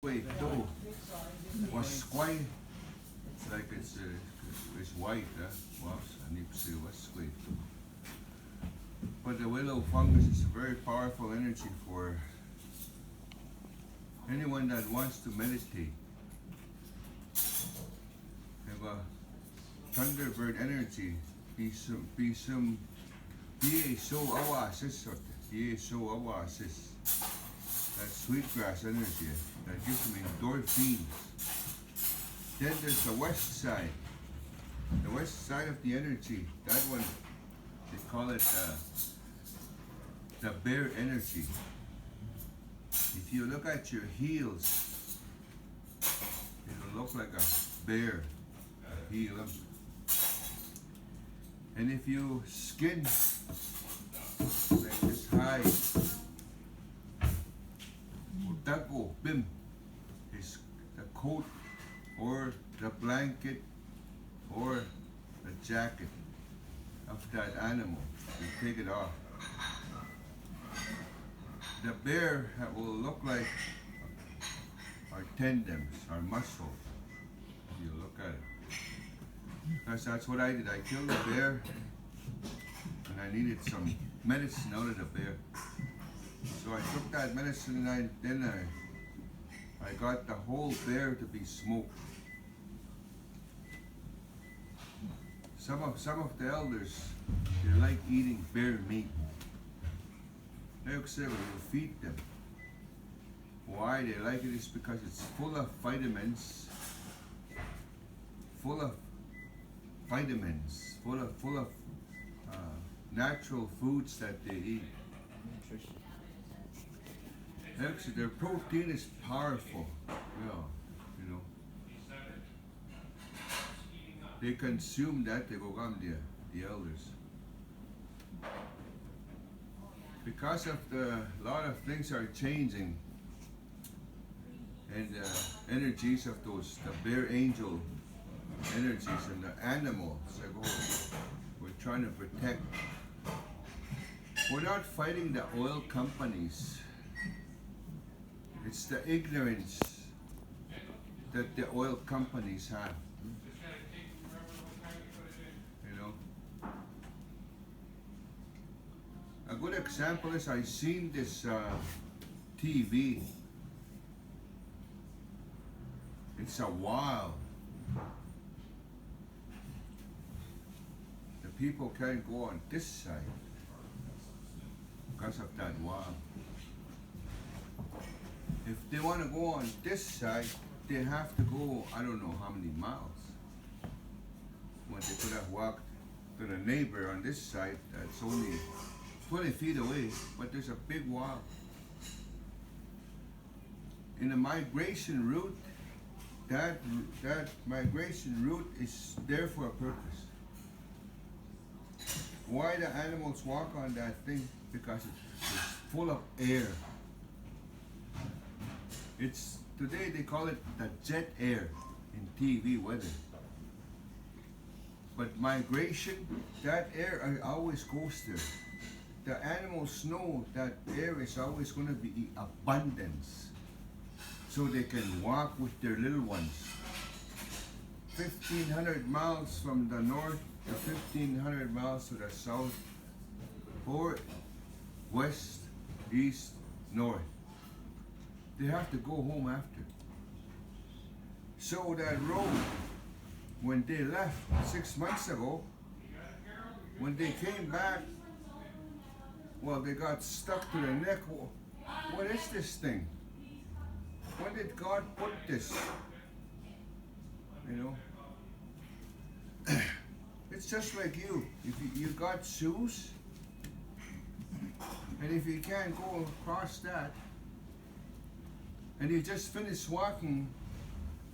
Wait, too. Was quite like it's white, was I need to say was quite too. But the willow fungus is a very powerful energy for anyone that wants to meditate. Have a thunderbird energy. Be so oasis or be so oasis. That sweetgrass energy that gives them endorphins. Then there's the west side. The west side of the energy. That one, they call it the bear energy. If you look at your heels, it'll look like a bear, a heel. And if you skin like this high, Taco, bim, is the coat or the blanket or the jacket of that animal. You take it off. The bear will look like our tendons, our muscles. You look at it. That's what I did. I killed the bear and I needed some medicine out of the bear. So I took that medicine and then I got the whole bear to be smoked. Some of the elders, they like eating bear meat. They say we feed them. Why they like it is because it's full of vitamins, full of natural foods that they eat. Actually, their protein is powerful. Yeah, you know. They consume that, they go come the elders. Because of a lot of things are changing, and the energies of those, the bear angel energies and the animals, we're trying to protect. We're not fighting the oil companies. It's the ignorance that the oil companies have. You know, a good example is I seen this TV. It's a wall. The people can't go on this side because of that wall. If they want to go on this side, they have to go, I don't know how many miles. When they could have walked to the neighbor on this side that's only 20 feet away, but there's a big wall. In the migration route, that migration route is there for a purpose. Why the animals walk on that thing? Because it's full of air. Today they call it the jet air in TV weather. But migration, that air always goes there. The animals know that air is always going to be abundance. So they can walk with their little ones. 1,500 miles from the north to 1,500 miles to the south, or west, east, north. They have to go home after. So that road, when they left 6 months ago, when they came back, well, they got stuck to the neck. What is this thing? When did God put this? You know? It's just like you. If you got shoes, and if you can't go across that, and you just finished walking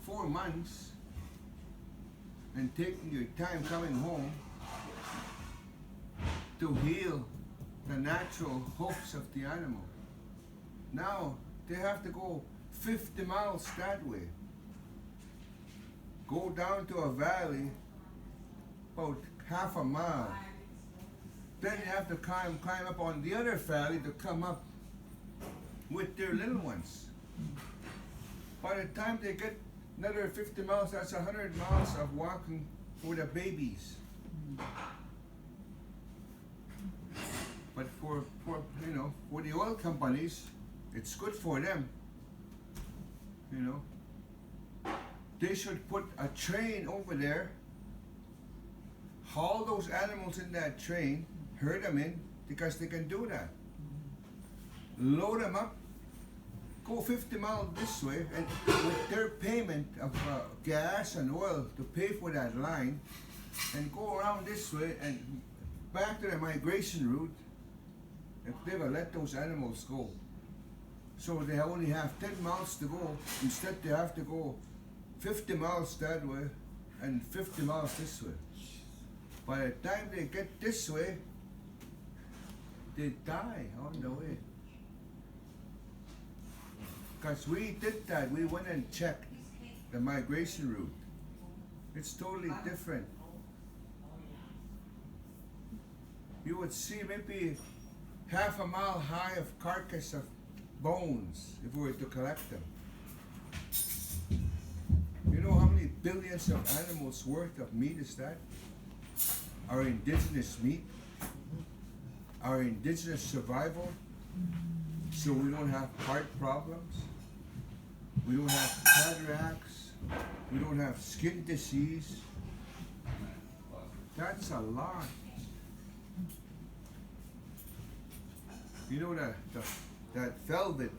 4 months and taking your time coming home to heal the natural hoofs of the animal. Now they have to go 50 miles that way. Go down to a valley about half a mile. Then you have to climb up on the other valley to come up with their little ones. By the time they get another 50 miles, that's 100 miles of walking for the babies. But for for the oil companies, it's good for them. You know, they should put a train over there, haul those animals in that train, herd them in, because they can do that. Load them up, go 50 miles this way, and with their payment of gas and oil to pay for that line, and go around this way and back to the migration route, if they will let those animals go. So they only have 10 miles to go. Instead they have to go 50 miles that way and 50 miles this way. By the time they get this way, they die on the way. Because we did that, we went and checked the migration route. It's totally different. You would see maybe half a mile high of carcass of bones if we were to collect them. You know how many billions of animals worth of meat is that? Our indigenous meat, our indigenous survival, so we don't have heart problems, we don't have cataracts, we don't have skin disease. That's a lot. You know that velvet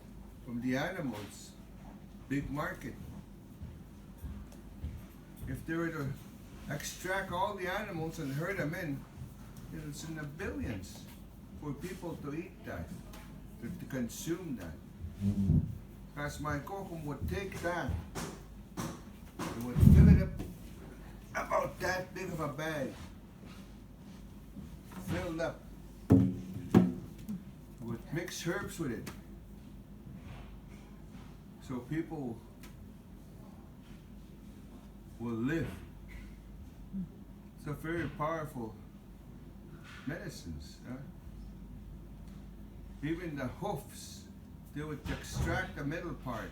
from the animals, big market. If they were to extract all the animals and herd them in, it's in the billions for people to eat that, to consume that. Because my kokum would take that, it would fill it up about that big of a bag, filled up, with mixed herbs with it. So people will live. It's a very powerful medicines. Huh? Even the hoofs, they would extract the middle part,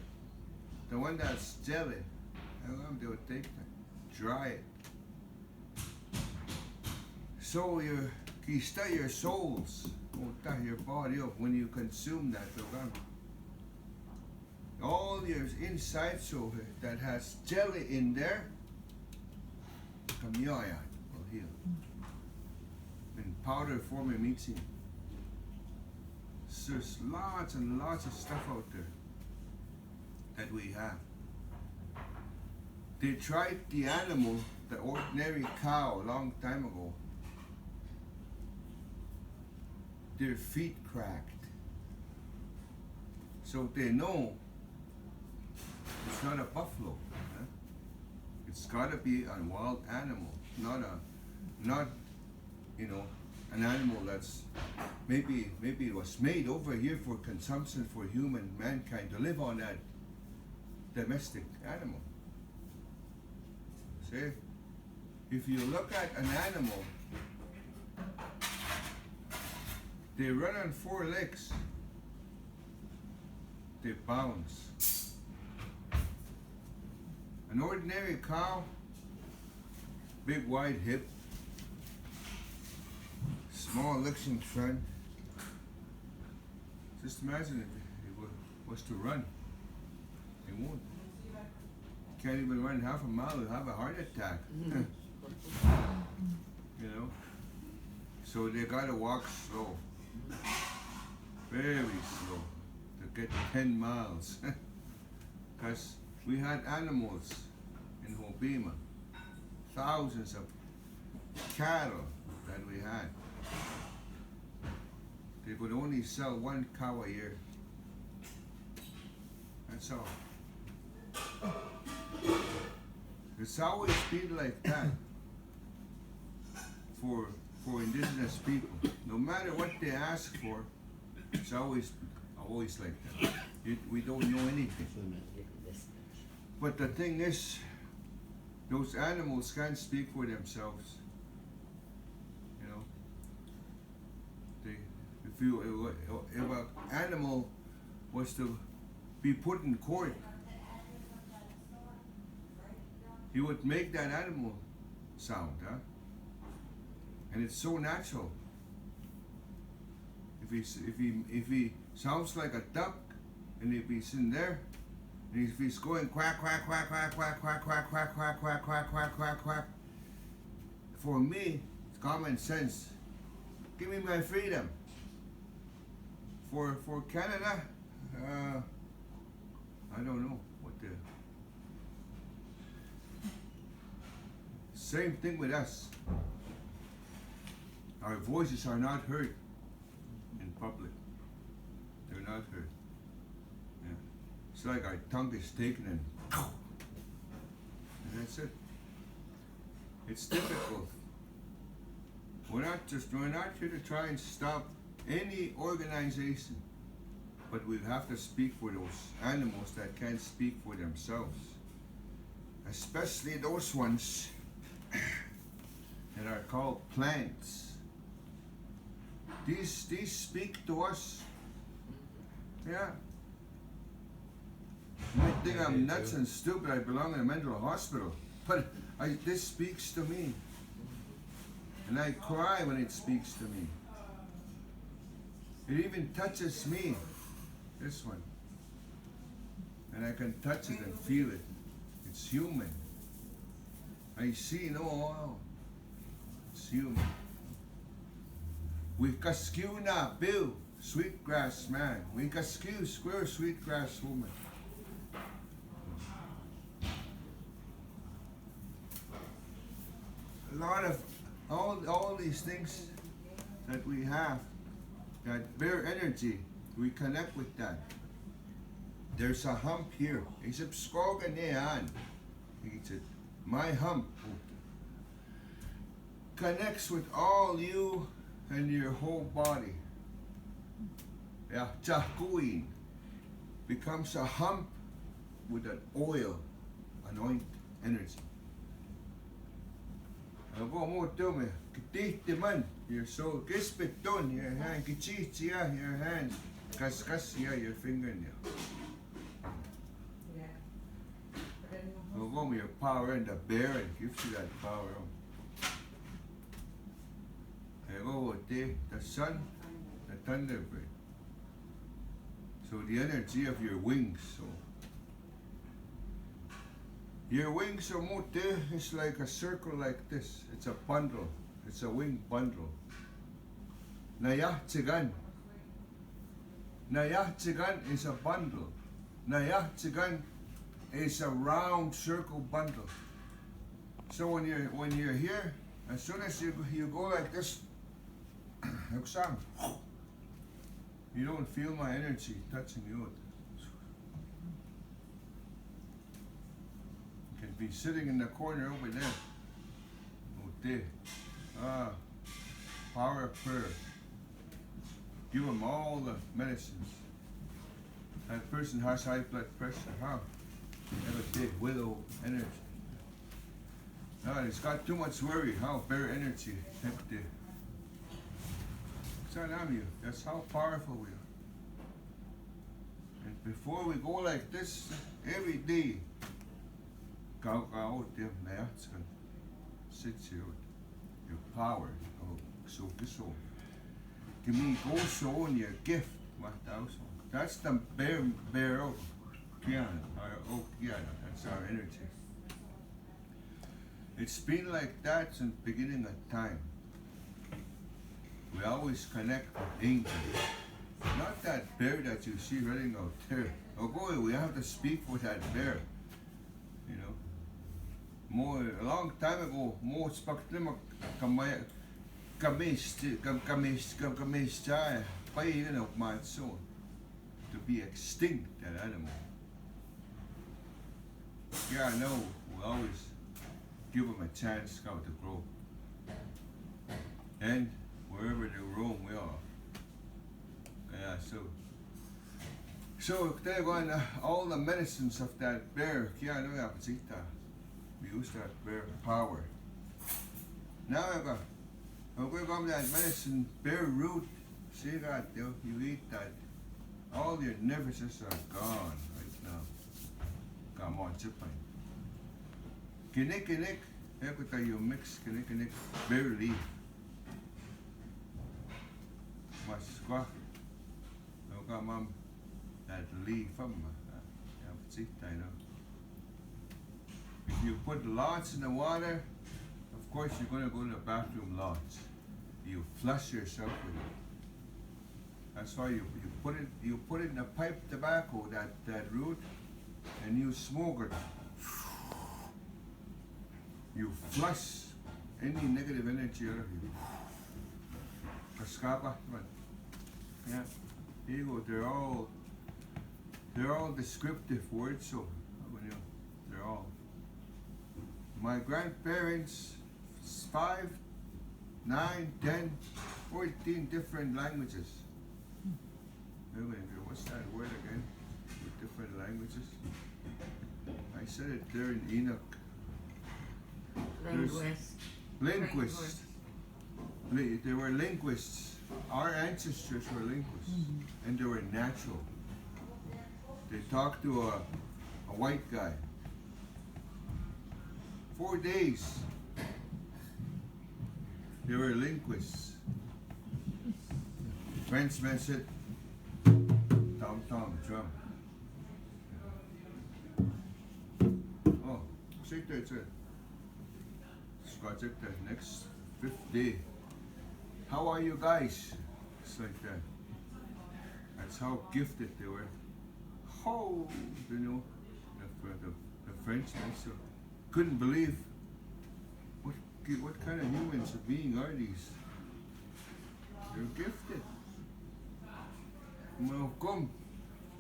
the one that's jelly, and they would take that, dry it. So your souls, your body up when you consume that. All your inside so that has jelly in there, will heal. In powder form of meat. There's lots and lots of stuff out there that we have. They tried the animal, the ordinary cow, a long time ago. Their feet cracked. So they know it's not a buffalo. Huh? It's gotta be a wild animal, not an animal that's maybe it was made over here for consumption for human mankind to live on that domestic animal. See? If you look at an animal, they run on 4 legs. They bounce. An ordinary cow, big wide hip, small legs in front. Just imagine if it was to run. It won't. Can't even run half a mile and have a heart attack. You know? So they gotta walk slow. Very slow to get 10 miles. Because we had animals in Hobima, thousands of cattle that we had. They could only sell 1 cow a year. That's all. It's always been like that for indigenous people. No matter what they ask for, it's always like that. We don't know anything. But the thing is, those animals can't speak for themselves. You know, if an animal was to be put in court he would make that animal sound, huh? And it's so natural. If he sounds like a duck, and if he's in there, and if he's going quack quack quack quack quack quack quack quack quack quack quack quack quack quack, for me, it's common sense. Give me my freedom. For Canada, I don't know what the same thing with us. Our voices are not heard in public. They're not heard. Yeah. It's like our tongue is taken and that's it. It's difficult. We're not here to try and stop any organization, but we have to speak for those animals that can't speak for themselves, especially those ones that are called plants. These speak to us. Yeah. You might think I'm nuts and stupid, I belong in a mental hospital, but this speaks to me. And I cry when it speaks to me. It even touches me, this one. And I can touch it and feel it. It's human. I see, no, wow. It's human. We kaskew na, Bill, sweetgrass man. We kaskew, square sweetgrass woman. A lot of, all these things that we have, that bear energy, we connect with that. There's a hump here. Isip skoga niyan. My hump connects with all you and your whole body. Yeah, Jakuin becomes a hump with an oil, anoint energy. Ako mo to me, kitihti man, you're so kispit don, your hand, kichichia, your hand, kaskasya, your fingernail. Ako mo, your power and the bear, and gives you that power. Ako, the sun, the thunderbird. So the energy of your wings, so. Your wings are mute is like a circle like this. It's a bundle. It's a wing bundle. Nayah Tsigan. Nayah Tsigan is a bundle. Nayah Tsigan is a round circle bundle. So when you're here, as soon as you go like this, you don't feel my energy touching you. Be sitting in the corner over there. Power of prayer. Give them all the medicines. That person has high blood pressure, huh? Never take willow energy. No, it's got too much worry, how bear energy. That's how powerful we are. And before we go like this, every day, your power. So give me also on your gift. That's the bear oak. That's our energy. It's been like that since the beginning of time. We always connect with angels. Not that bear that you see running out there. Oh boy, we have to speak with that bear. You know. A long time ago, to be extinct, that animal. Yeah, I know, we always give them a chance to grow. And wherever they roam, we are. Yeah, so they're going all the medicines of that bear, we use that bear power. Now we're going to that medicine, bear root. See that, you eat that. All your nervouses are gone right now. Come on, chip. Kinik, eko tayo mix, kinik, barely. Mas kwa, no mam, that leaf from, if you put lots in the water, of course you're going to go to the bathroom lots. You flush yourself with it. That's why you put it in a pipe tobacco, that root, and you smoke it. You flush any negative energy out of you. Kaskapa, yeah. Here you go. They're all descriptive words, so they're all. My grandparents, 5, 9, 10, 14 different languages. What's that word again? With different languages? I said it there in Enoch. Linguists. They were linguists. Our ancestors were linguists. And they were natural. They talked to a white guy. 4 days. They were linguists. Frenchman said, tom, drum. Oh, sit there, sir. Scott said the next 5th day. How are you guys? It's like that. That's how gifted they were. Oh, the Frenchmen so couldn't believe what kind of humans being are these. They're gifted. Come,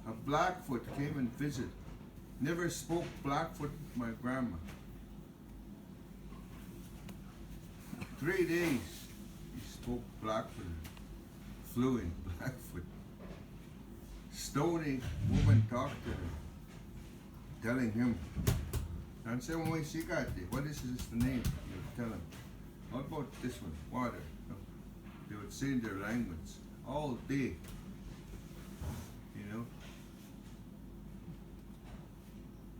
a Blackfoot came and visited. Never spoke Blackfoot with my grandma. 3 days he spoke Blackfoot, fluent Blackfoot. Stony woman talked to him, telling him, and said, when we see God, what is this the name? They would tell him, what about this one? Water. They would say in their language all day.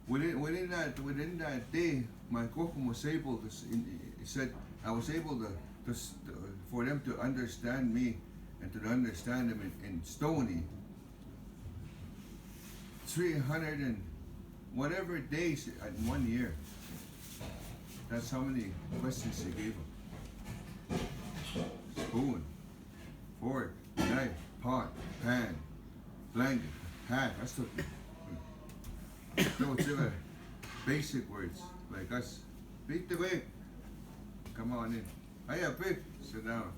Within that day, my kokum was able to. He said, I was able to for them to understand me and to understand them in Stony. 300 and whatever days in 1 year. That's how many questions they gave him. Spoon, fork, knife, pot, pan, blanket, hat. That's what. Those are basic words like us. Beat the way. Come on in. Hiya, big. Sit down.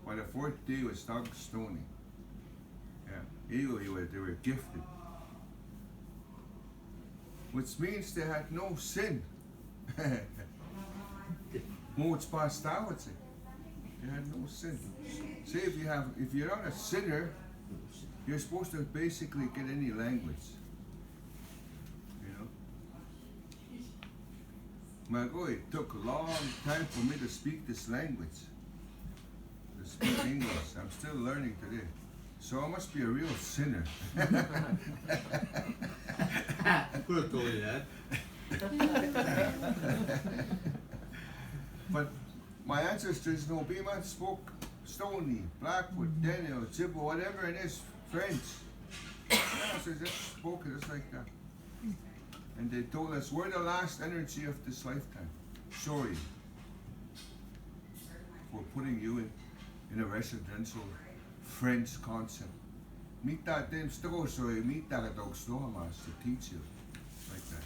By the 4th day was Dog Stony. Yeah, they were gifted. Which means they had no sin. Mots passed out. They had no sin. Say if you're not a sinner, you're supposed to basically get any language. My God, it took a long time for me to speak this language. To speak English. I'm still learning today. So I must be a real sinner. Could have told you that. But my ancestors, Bima spoke Stony, Blackwood, Daniel, Chippewa, whatever it is, French. Yeah, so they just spoke it just like that. And they told us, we're the last energy of this lifetime. Sorry for putting you in a residential French concept. Mita them still so mita dogs to teach you. Like that.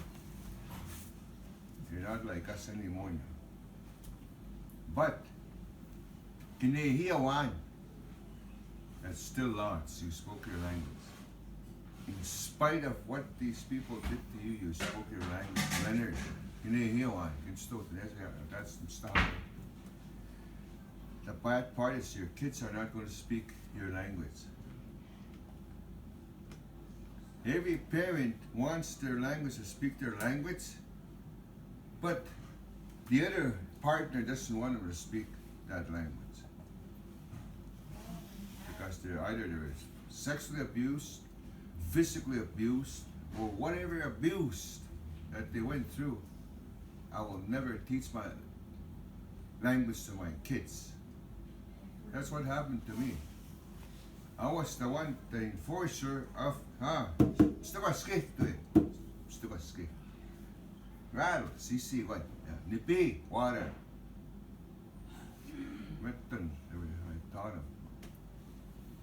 You're not like us anymore now. But Kinehiawan, that's still lots, you spoke your language. In spite of what these people did to you, you spoke your language. Leonard, Kinehiawan, that's some stuff. The bad part is your kids are not going to speak your language. Every parent wants their language to speak their language, but the other partner doesn't want them to speak that language. Because they're sexually abused, physically abused, or whatever abused that they went through, I will never teach my language to my kids. That's what happened to me. I was the one, the enforcer of, stukaski to it. Stukaski. Rattle, CC, what? Nipi, water. Edmonton, I taught them.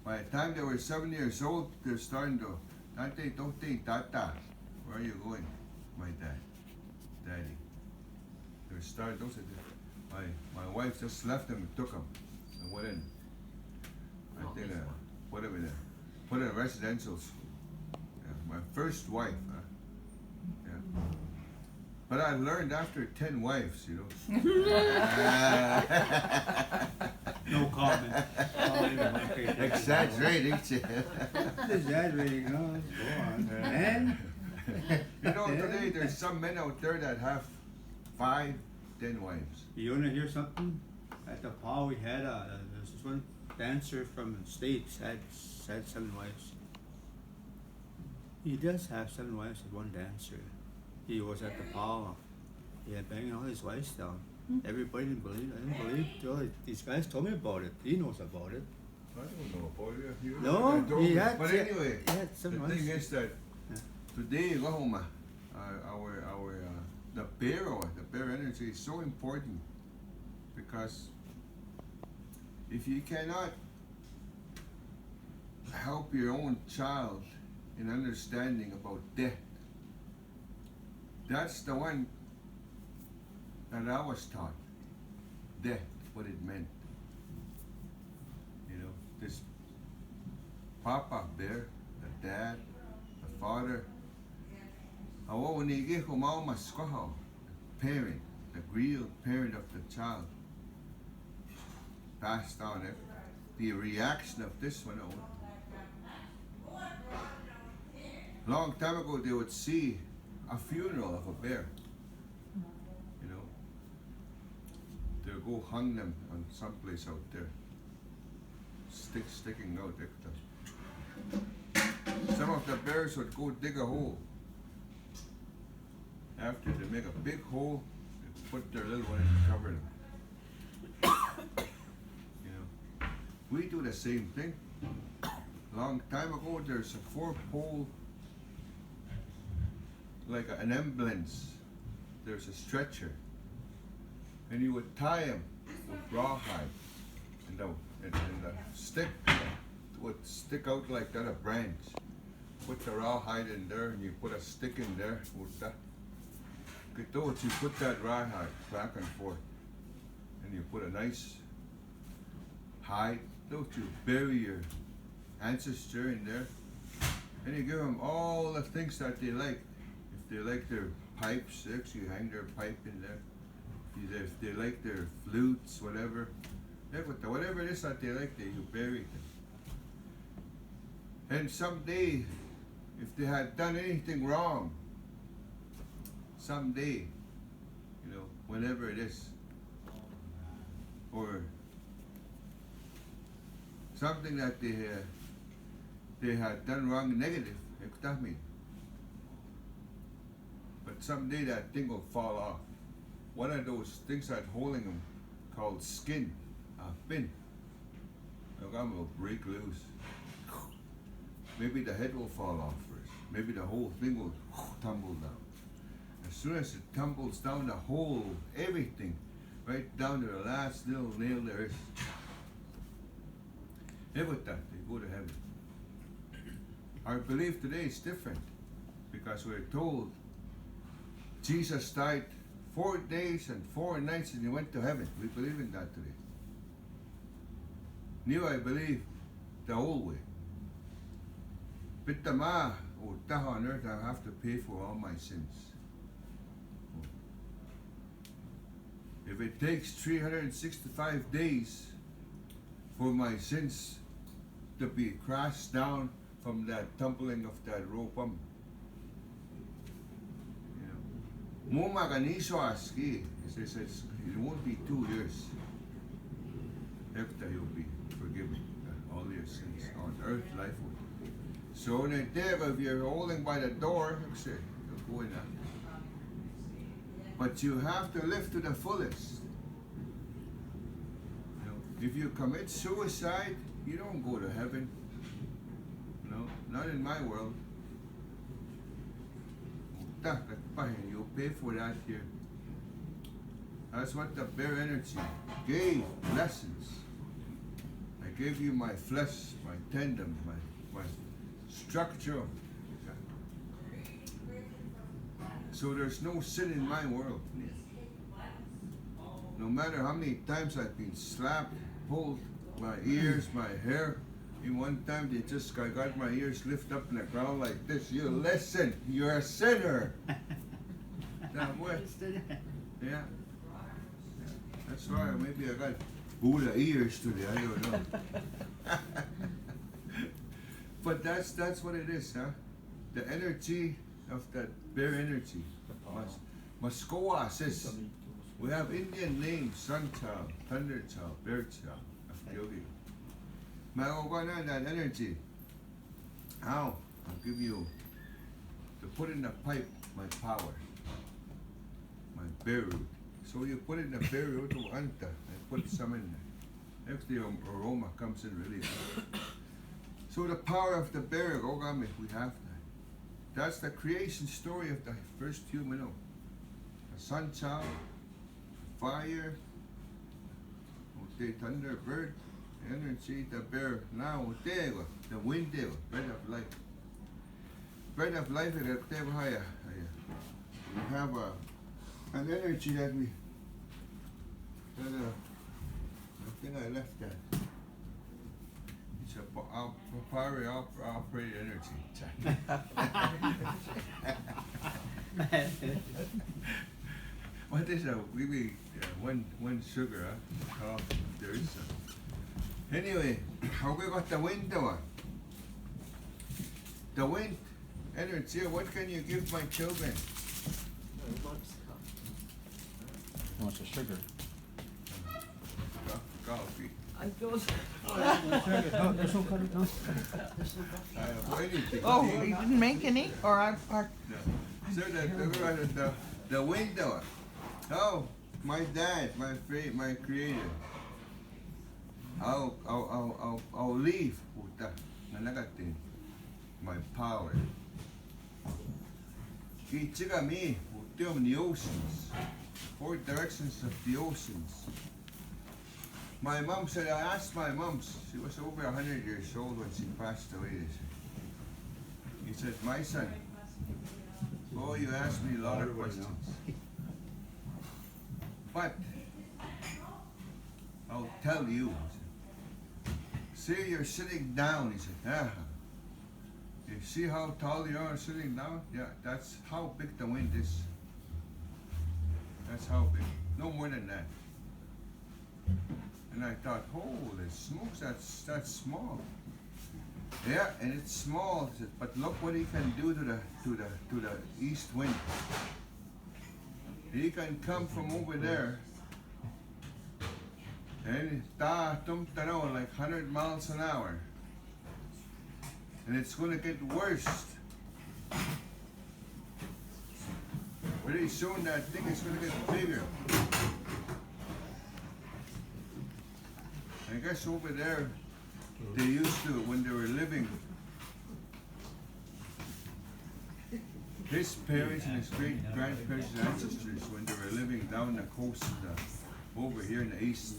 By the time they were 7 years old, they're starting to, Tante, Tote, Tata. Where are you going? My daddy. They're starting, those are my wife just left them and took them. And went in. I think put them in a residential school. Yeah, my first wife. Yeah. But I learned after 10 wives, you know. No comment. Exaggerating. Exaggerating, no. Go on. And? You know, today there's some men out there that have 5, 10 wives. You wanna hear something? At the PAW we had there's this one dancer from the States had 7 wives. He does have 7 wives and 1 dancer. He was at the PAW. He had banging all his wives down. Everybody didn't believe. I didn't believe till these guys told me about it. He knows about it. I don't know about it. You No, he had. But anyway, he had 7 wives. thing is that today, the bear energy is so important, because if you cannot help your own child in understanding about death, that's the one that I was taught. Death, what it meant. You know, this Papa Bear, the dad, the father, parent, the real parent of the child, passed on it. The reaction of this one, long time ago they would see a funeral of a bear. You know, they'll go hang them on someplace out there. Sticking out. Some of the bears would go dig a hole. After they make a big hole, they put their little one in and cover them. You know, we do the same thing. Long time ago, there's a 4-pole, like an ambulance. There's a stretcher, and you would tie him with rawhide, and the stick would stick out like that, a branch. Put the rawhide in there, and you put a stick in there with that. You put that rawhide back and forth, and you put a nice hide. Don't you bury your ancestor in there, and you give them all the things that they like. If they like their pipe sticks, you hang their pipe in there. If they like their flutes, whatever it is that they like, you bury them. And someday, if they had done anything wrong, someday, you know, whenever it is, or something that they had done wrong, negative, but someday that thing will fall off. One of those things that holding them, called skin, pin, will break loose. Maybe the head will fall off first. Maybe the whole thing will tumble down. As soon as it tumbles down, the whole, everything, right down to the last little nail there is. With that, they go to heaven. Our belief today is different, because we're told Jesus died 4 days and 4 nights and he went to heaven. We believe in that today. Now I believe the old way. Pitama, or taha on earth, I have to pay for all my sins. If it takes 365 days for my sins to be crashed down from that tumbling of that rope, Muma ganiso aski. It says it won't be 2 years after you'll be forgiven all your sins on earth, life. So in a day, if you're holding by the door, you'll go in there. But you have to live to the fullest. You know, if you commit suicide, you don't go to heaven. No, not in my world. You pay for that here. That's what the bare energy gave lessons. I gave you my flesh, my tendon, my structure. So there's no sin in my world. No matter how many times I've been slapped, pulled, my ears, my hair. In one time I got my ears lifted up in the ground like this. You listen, you're a sinner. Now what? Yeah. That's why maybe I got Buddha ears today, I don't know. But that's what it is, huh? The energy of that bare energy. Maskoa says, we have Indian names, Sun Child, Thunder Child, Bear Child, of Yogi. Magoga that energy. How? I'll give you, to put in the pipe, my power, my bare root. So you put it in the bare root of Anta, and put some in there. If the aroma comes in really good. So the power of the bare, Ogami, we have that. That's the creation story of the first human. A sun child, fire, the thunder, bird, energy, the bear, now the wind, breath of life. Breath of life is we have an energy that I think I left that. It's a power operated energy. What is a maybe one sugar, huh? There is some. Anyway, how we got the wind though? The wind energy, what can you give my children? He wants a sugar. Coffee. I don't. Anything. Oh, you didn't make any? Or I No. So the window. Oh, my dad, my creator. I'll leave my power. Me, the oceans, 4 directions of the oceans. My mom said, I asked my mom, she was over 100 years old when she passed away. He said, my son, oh, you asked me a lot of questions. But I'll tell you. See, you're sitting down. He said, you see how tall you are sitting down? Yeah, that's how big the wind is. That's how big. No more than that. And I thought, holy smokes, that's small. Yeah, and it's small, but look what he can do to the east wind. He can come from over there and like 100 miles an hour. And it's going to get worse. Pretty soon that thing is going to get bigger. I guess over there, they used to, when they were living, his parents and his great-grandparents and ancestors, when they were living down the coast over here in the east,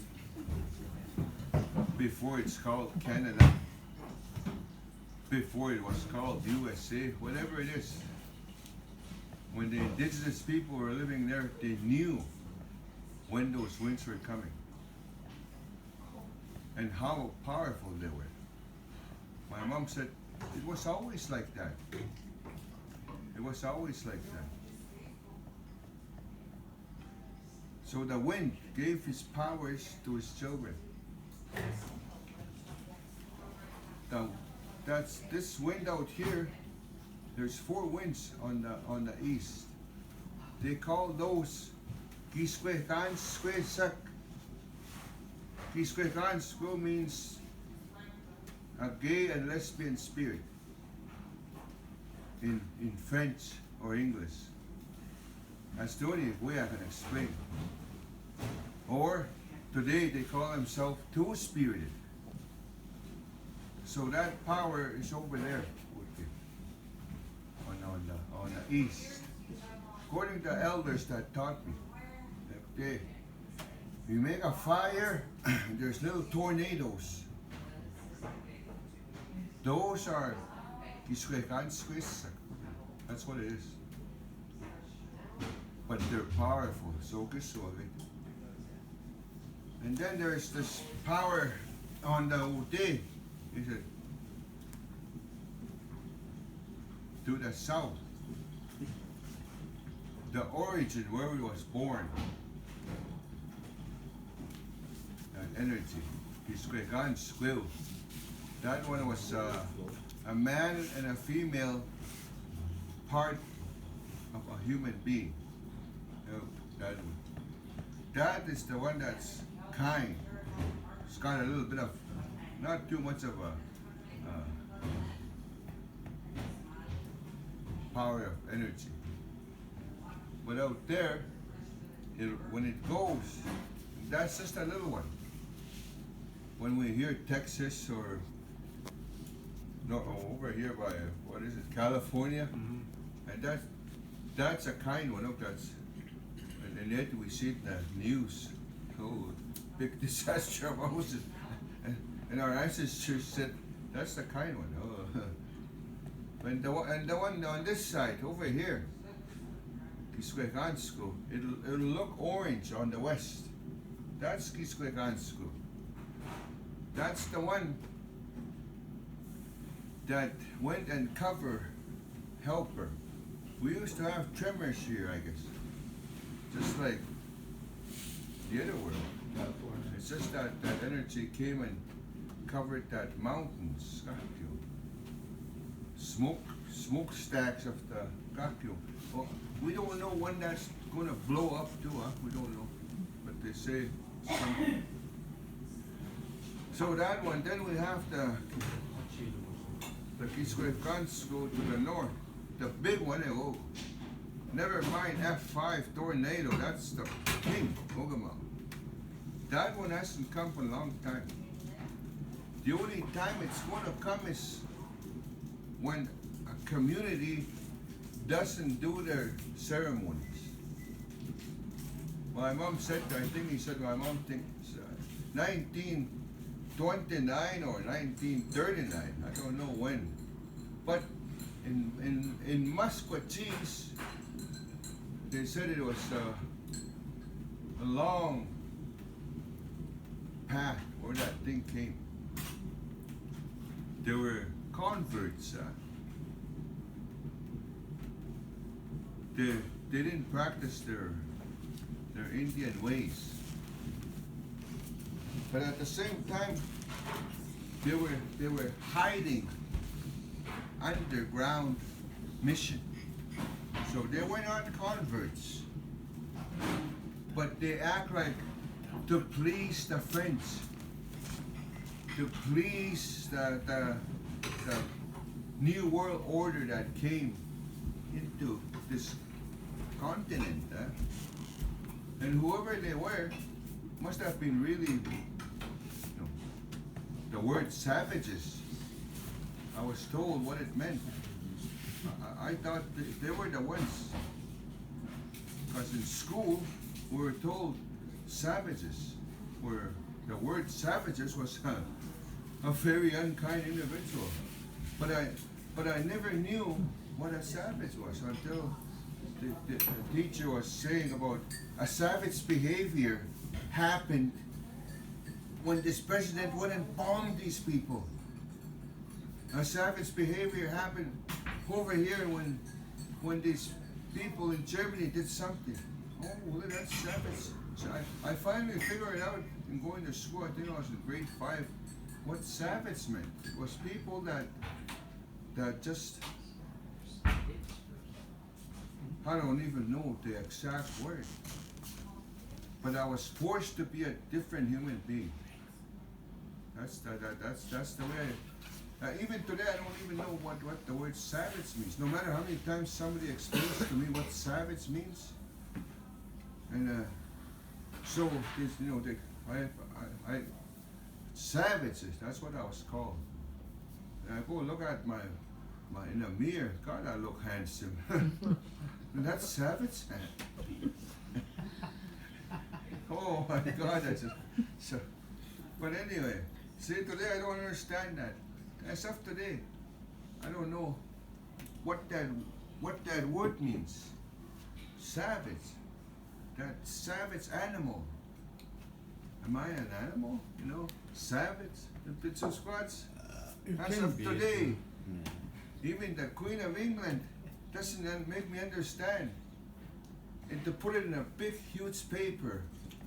before it's called Canada, before it was called USA, whatever it is, when the indigenous people were living there, they knew when those winds were coming and how powerful they were. My mom said, it was always like that. It was always like that. So the wind gave his powers to his children. That's this wind out here. There's 4 winds on the east. They call those Gisquekan Squesak. Gisquekan Squo means a gay and lesbian spirit in French or English. That's the only way I can explain it. Or today they call themselves two-spirited. So that power is over there, on the east. According to the elders that taught me, that you make a fire, there's little tornadoes. Those are that's what it is. But they're powerful. So and then there's this power on the day, is it to the south. The origin where we was born. That energy. That one was a man and a female part of a human being. That one. That is the one that's kind. It's got a little bit of, not too much of a power of energy. But out there, when it goes, that's just a little one. When we hear Texas or over here by what is it, California, and that's a kind one. Look, that's and yet we see it in the news. Oh, big disaster of houses, and our ancestors said that's the kind one. Oh, and the one on this side over here, it'll look orange on the west. That's Kisquegansco. That's the one that went and covered Helper. We used to have tremors here, I guess. Just like the other world. It's just that energy came and covered that mountains. Smokestacks of the Kakyo. Well, we don't know when that's going to blow up too, huh? We don't know. But they say something. So that one, then we have the Kisquegansco go to the north. The big one, oh, never mind F5 tornado, that's the king, Ogama. That one hasn't come for a long time. The only time it's going to come is when a community doesn't do their ceremonies. My mom said, I think he said, my mom thinks 1929 or 1939, I don't know when. But in Musquetees, they said it was a long path where that thing came. There were converts. They didn't practice their Indian ways. But at the same time, they were hiding underground mission. So they were not converts, but they act like to please the French, to please the new world order that came into this continent. And whoever they were must have been really, the word savages. I was told what it meant. I thought they were the ones. Because in school, we were told savages, where the word savages was a very unkind individual. But I never knew what a savage was until the teacher was saying about a savage behavior happened when this president went and bombed these people. A savage behavior happened over here when these people in Germany did something. Oh, well, that's savage. So I finally figured out in going to school, I think I was in grade 5, what savage meant. It was people that just, I don't even know the exact word. But I was forced to be a different human being. That's the way even today I don't even know what the word savage means. No matter how many times somebody explains to me what savage means, And so this, I savages. That's what I was called. And I go look at my in the mirror. God, I look handsome. And that's savage. Oh my God, that's so. But anyway, see, today I don't understand that. As of today, I don't know what that word means. Savage. That savage animal. Am I an animal? Savage. If it's a squats. As of today, even the Queen of England doesn't make me understand. And to put it in a big, huge paper,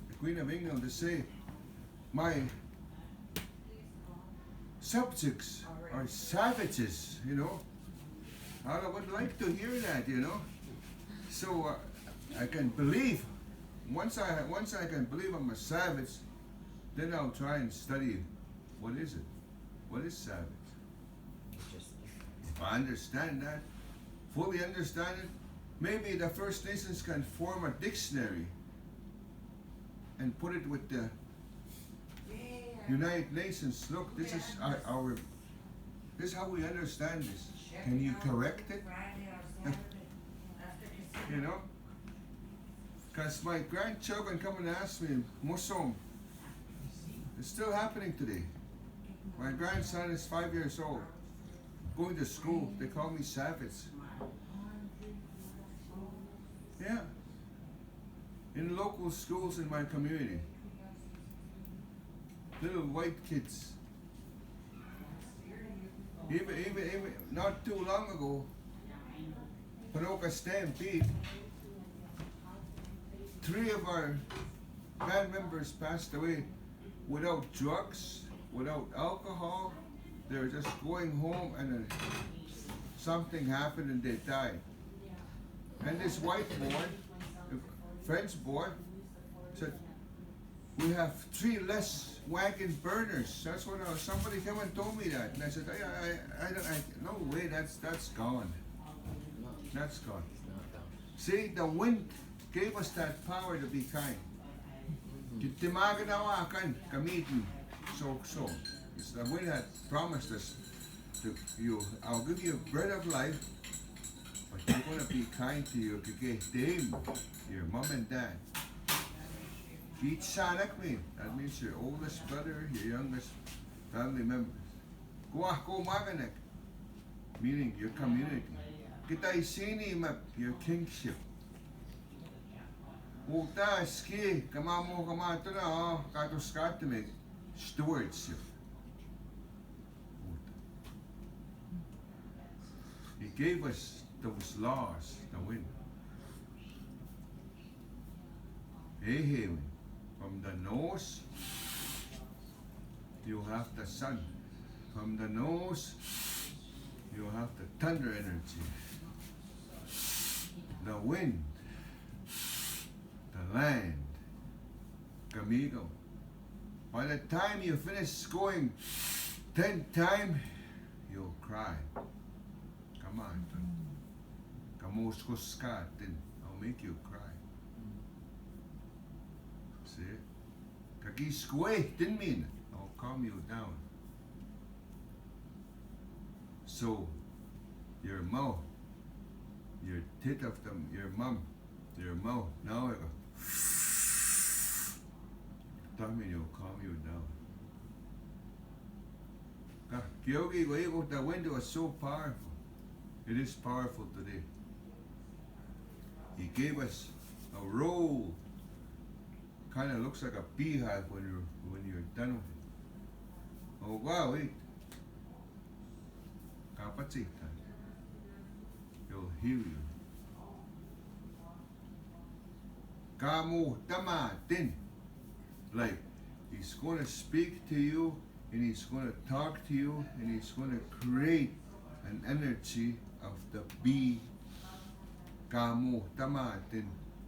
the Queen of England to say, my subjects are savages, I would like to hear that, So I can believe. Once I can believe I'm a savage, then I'll try and study what is it? What is savage? If I understand that, fully understand it, maybe the First Nations can form a dictionary and put it with the United Nations. Look, this is this is how we understand this. Can you correct it? Because my grandchildren come and ask me, Musom, it's still happening today. My grandson is 5 years old, going to school. They call me savage. Yeah. In local schools in my community. Little white kids. Even not too long ago, Panoka Stampede, 3 of our band members passed away without drugs, without alcohol. They were just going home and then something happened and they died. And this white boy, French boy, said, we have 3 less wagon burners. That's what somebody came and told me that. And I said, no way, that's gone. That's gone. See, the wind gave us that power to be kind. Titimaganawakan, gamitin, so. The wind had promised us to you, I'll give you bread of life, but you're going to be kind to your your mom and dad. Kitsanakmi, that means your oldest brother, your youngest family members. Kuwako maganak, meaning your community. Kita isinimap, your kingship. Uta ski, kamamo kamato na, katuskatimig, stewardship. He gave us those laws, the wind. Hey, from the nose, you have the sun. From the nose, you have the thunder energy. The wind, the land, Gamigo. By the time you finish going 10 times, you'll cry. Come on, I'll make you cry. See? Kaki squay didn't mean it. I'll calm you down. So, your mouth, your tit of them, your mouth, now it goes, tummy will calm you down. Kyogi, the window is so powerful. It is powerful today. He gave us a roll. Kind of looks like a beehive when you're done with it. Oh wow, wait. Kapatita. He'll heal you. Kamu tamatin. Like he's going to speak to you and he's going to talk to you and he's going to create an energy of the bee. Kamu tamatin.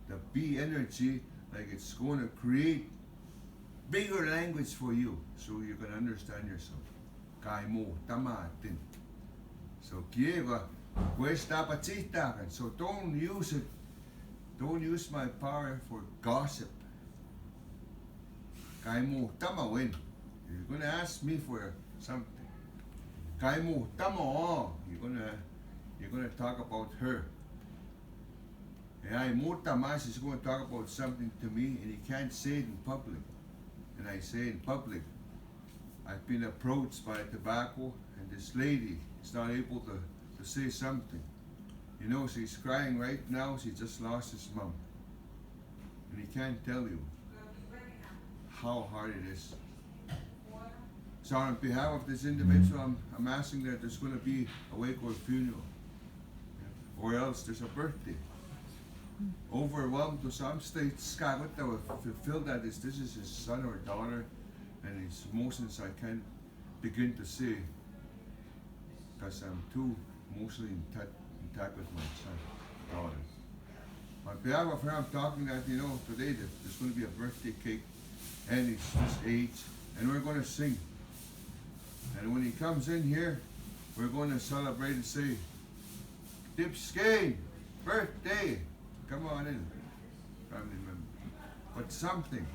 The bee energy, like it's going to create bigger language for you so you can understand yourself. Kamu tamatin. So kieva cuesta pachita. So don't use it Don't use my power for gossip. Kay mo tama win. You're gonna ask me for something. Kay mo tama. You're gonna talk about her. And I Mutamas is going to talk about something to me, and he can't say it in public. And I say in public, I've been approached by tobacco, and this lady is not able to say something. You know, she's crying right now. She just lost his mom. And he can't tell you how hard it is. So on behalf of this individual, I'm asking that there's going to be a wake or funeral. Or else there's a birthday. Overwhelmed to some states, kagot that will fulfill that this is his son or daughter, and his emotions I can't begin to say because I'm too emotionally in touch with my son, daughter. On behalf of her, I'm talking that, you know, today there's going to be a birthday cake, and it's this age, and we're going to sing. And when he comes in here, we're going to celebrate and say, Dipskane, birthday! Come on in, family member. But something.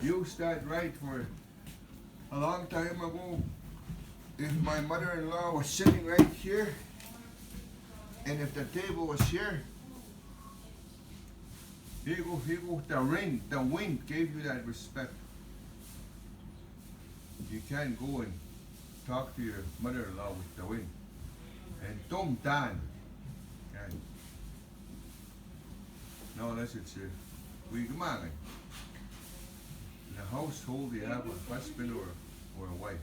Use that right for a long time ago. If my mother-in-law was sitting right here, and if the table was here, here you go, the wind gave you that respect. You can't go and talk to your mother-in-law with the wind. And Tom Dan. No, unless it's we gumagay. In a household, you have a husband or a wife.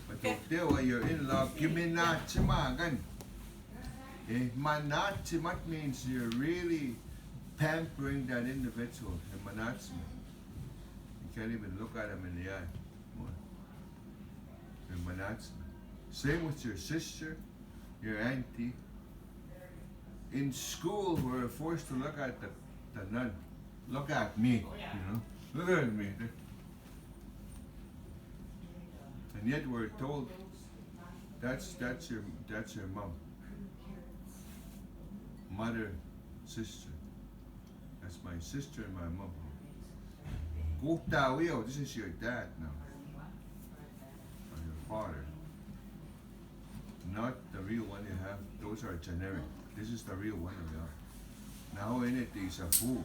But if you're in-law, kiminachimagan. Manachimat means you're really pampering that individual. And manachima. You can't even look at him in the eye. And manachima. Same with your sister, your auntie. In school, we're forced to look at the nun. Look at me, you know. Look at me. And yet we're told that's your mom, mother, sister. That's my sister and my mom. Gutawio, this is your dad now, or your father. Not the real one you have. Those are generic. This is the real one you have. Now in it is a fool.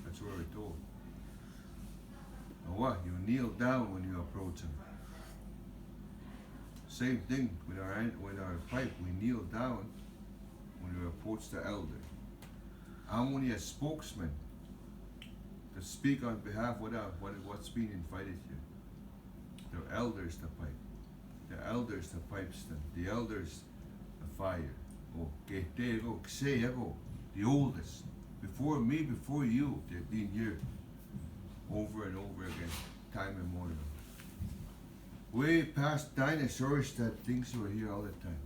That's what we're told. Now what? You kneel down when you approach him. Same thing with our pipe. We kneel down when we approach the elder. I'm only a spokesman to speak on behalf of what's being invited here. The elders the pipe. The elders the pipestem. The elders the fire. Oh, the oldest. Before me, before you, they've been here over and over again, time immemorial. Way past dinosaurs that things were here all the time.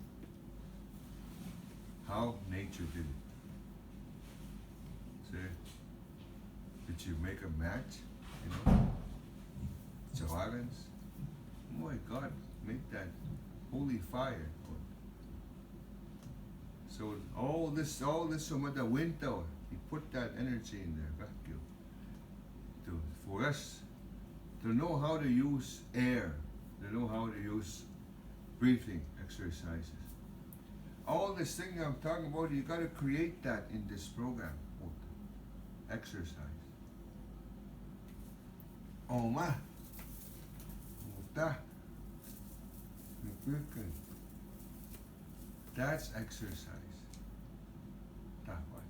How nature did it. See? Did you make a match? You know? Chawagans? Oh my God, make that holy fire. So all this from the winter, he put that energy in there, vacuum. For us to know how to use air, to know how to use breathing exercises. All this thing I'm talking about, you got to create that in this program. Exercise. Oh ma. That's exercise. That one.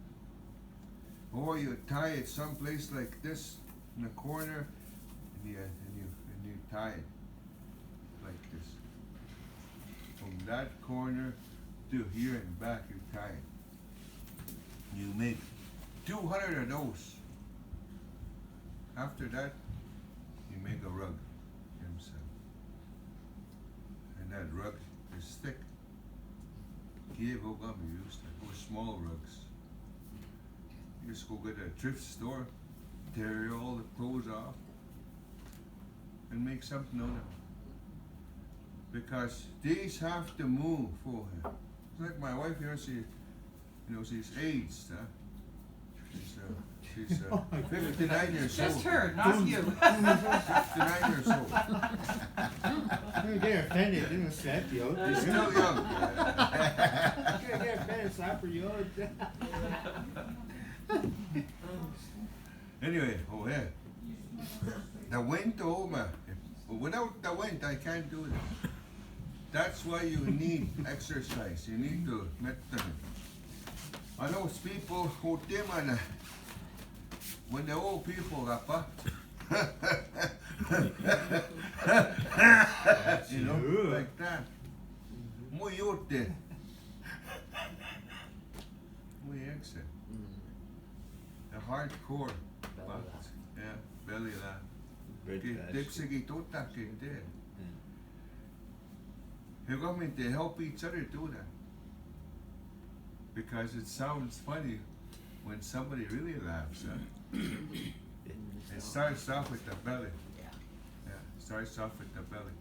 Or you tie it someplace like this in the corner, and you tie it like this. From that corner to here and back, you tie it. You make 200 of those. After that, you make a rug himself. And that rug is thick. Give used or small rugs. You just go get a thrift store, tear all the clothes off, and make something out of it. Because these have to move for him. It's like my wife here, she's aged, huh? She's 59 years old. Just her, not you. 59 years old. Don't get offended, didn't slap you. She's still young. Don't get offended, slap her, you. Anyway, oh yeah. The wind over. Without the wind, I can't do this. That's why you need exercise. You need to meditate. I know people who demand when the old people got up. You know, true. like that. Muy útil. Muy exit. The hardcore. Belly But, laugh. yeah, belly laugh. Good Dipsigituta can do. You got me to help each other do that. Because it sounds funny when somebody really laughs. Huh? It starts off with the belly. Yeah, starts off with the belly.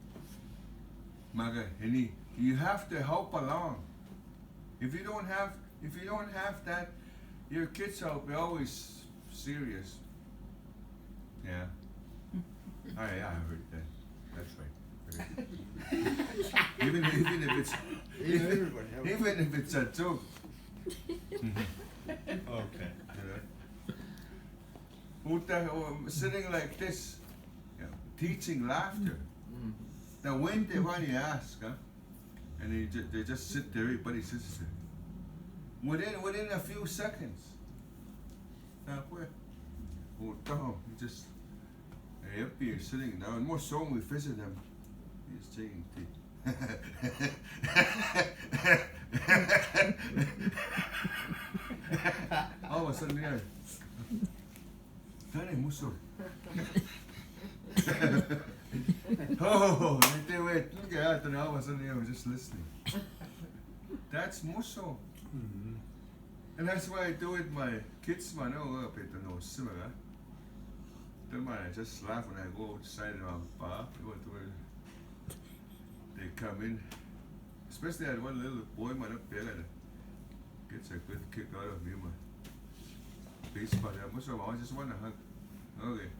Maga, and you have to help along. If you don't have that, your kids will be always serious. Yeah. Oh yeah, I heard that. That's right. even if it's a joke. Okay. Sitting like this, teaching laughter. The wind they want you ask, huh? And they just sit there, everybody sits there. Within a few seconds. You just you're sitting down. More so when we visit them. He's taking tea. All of a sudden, yeah. Dale, muso. Oh, wait, look at that, and all of a sudden, yeah, we're just listening. That's muso. And that's why I do it. My kids, man, oh, no, similar. Then I just laugh when I go outside and I'm back. They come in. Especially I had one little boy, man, up there that gets a good kick out of me, man. Baseball, I just want to hug. Okay.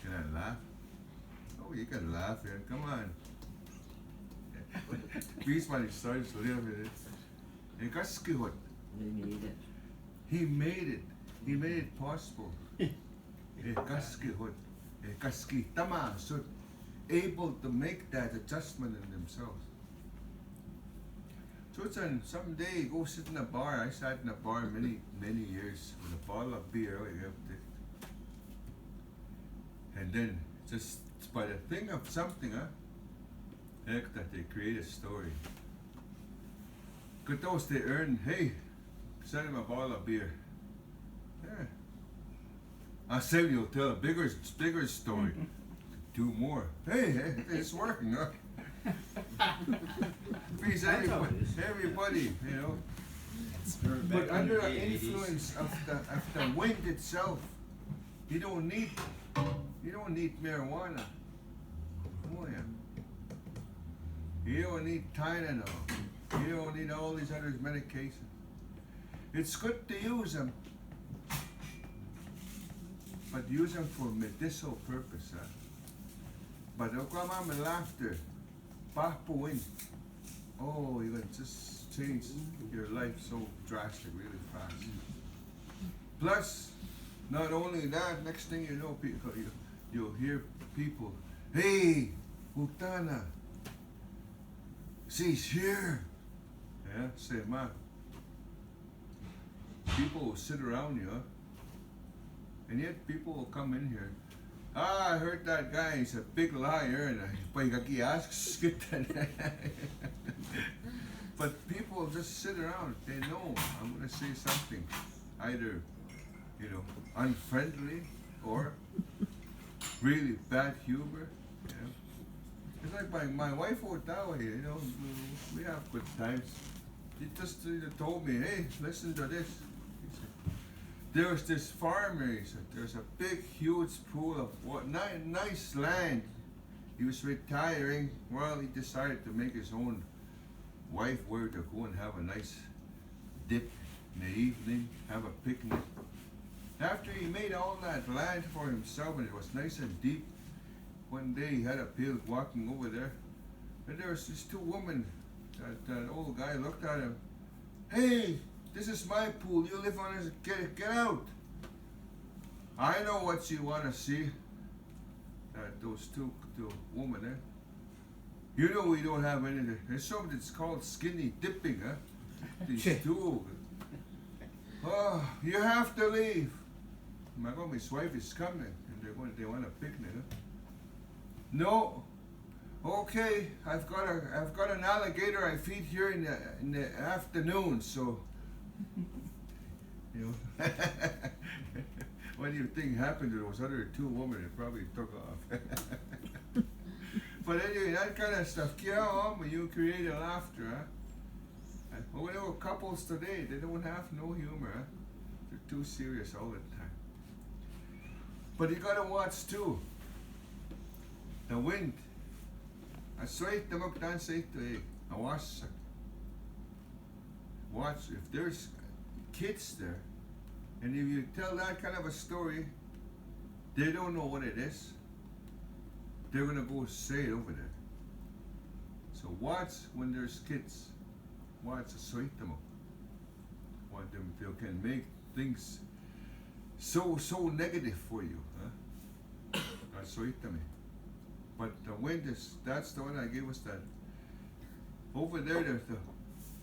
Can I laugh? Oh, you can laugh here. Come on. Baseball, he starts to live with it. He got skilled. He made it. He made it possible. Able to make that adjustment in themselves. So someday go sit in a bar. I sat in a bar many years with a bottle of beer. And then just by the thing of something, that they create a story. Good those they earn, hey, send him a bottle of beer. Yeah. I said you'll tell a bigger story. Do more. Hey, it's working, huh? Please, everybody, you know. But under the influence of the wind itself, you don't need marijuana. Oh yeah. You don't need Tylenol. You don't need all these other medications. It's good to use them, but use them for medicinal purpose. Huh? But come on with laughter, wind. Oh, you're gonna just change your life so drastic, really fast. Plus, not only that, next thing you know, people, you'll hear people, hey, Utana, she's here. Yeah, say, man. People will sit around you, huh? And yet people will come in here. I heard that guy, he's a big liar, and but people just sit around. They know I'm going to say something, either, unfriendly or really bad humor. It's like my wife would that way, we have good times. He just told me, hey, listen to this. There was this farmer, he said, there's a big, huge pool of nice land. He was retiring. Well, he decided to make his own wife were to go and have a nice dip in the evening, have a picnic. After he made all that land for himself and it was nice and deep, one day he had a pig walking over there, and there was these two women. That old guy looked at him. Hey, this is my pool. You live on it. Get out. I know what you want to see. Those two women there. You know we don't have any. There's something that's called skinny dipping, huh? These two. Oh, you have to leave. My wife is coming, and they want a picnic. Huh? No. Okay, I've got an alligator I feed here in the afternoon, so you know. What do you think happened to those other two women? They probably took off. But anyway, that kind of stuff. Yeah, when you create a laughter, huh? Well, we know couples today, they don't have no humor, huh? They're too serious all the time. But you gotta watch too. The wind. I saw it them up down say to I watch. Watch if there's kids there, and if you tell that kind of a story, they don't know what it is. They're gonna go say it over there. So watch when there's kids. Watch so eat them up. Want them they can make things so negative for you, huh? So eat them. But the wind is, that's the one I gave us that. Over there, there's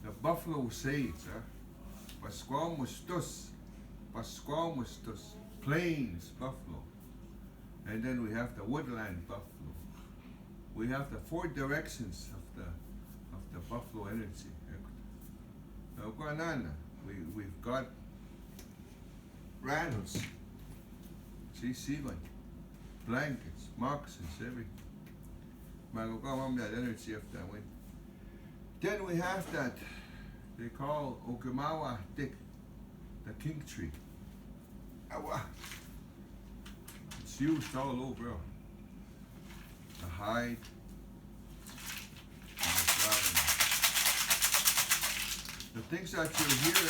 the buffalo sage, huh? Pasquamustus, plains buffalo. And then we have the woodland buffalo. We have the four directions of the buffalo energy. Now, we've got rattles, see one, blankets, moccasins, everything. That energy of that wind. Then we have that they call Okinawa thick, the king tree. It's used all over. The hide and the flower. The things that you hear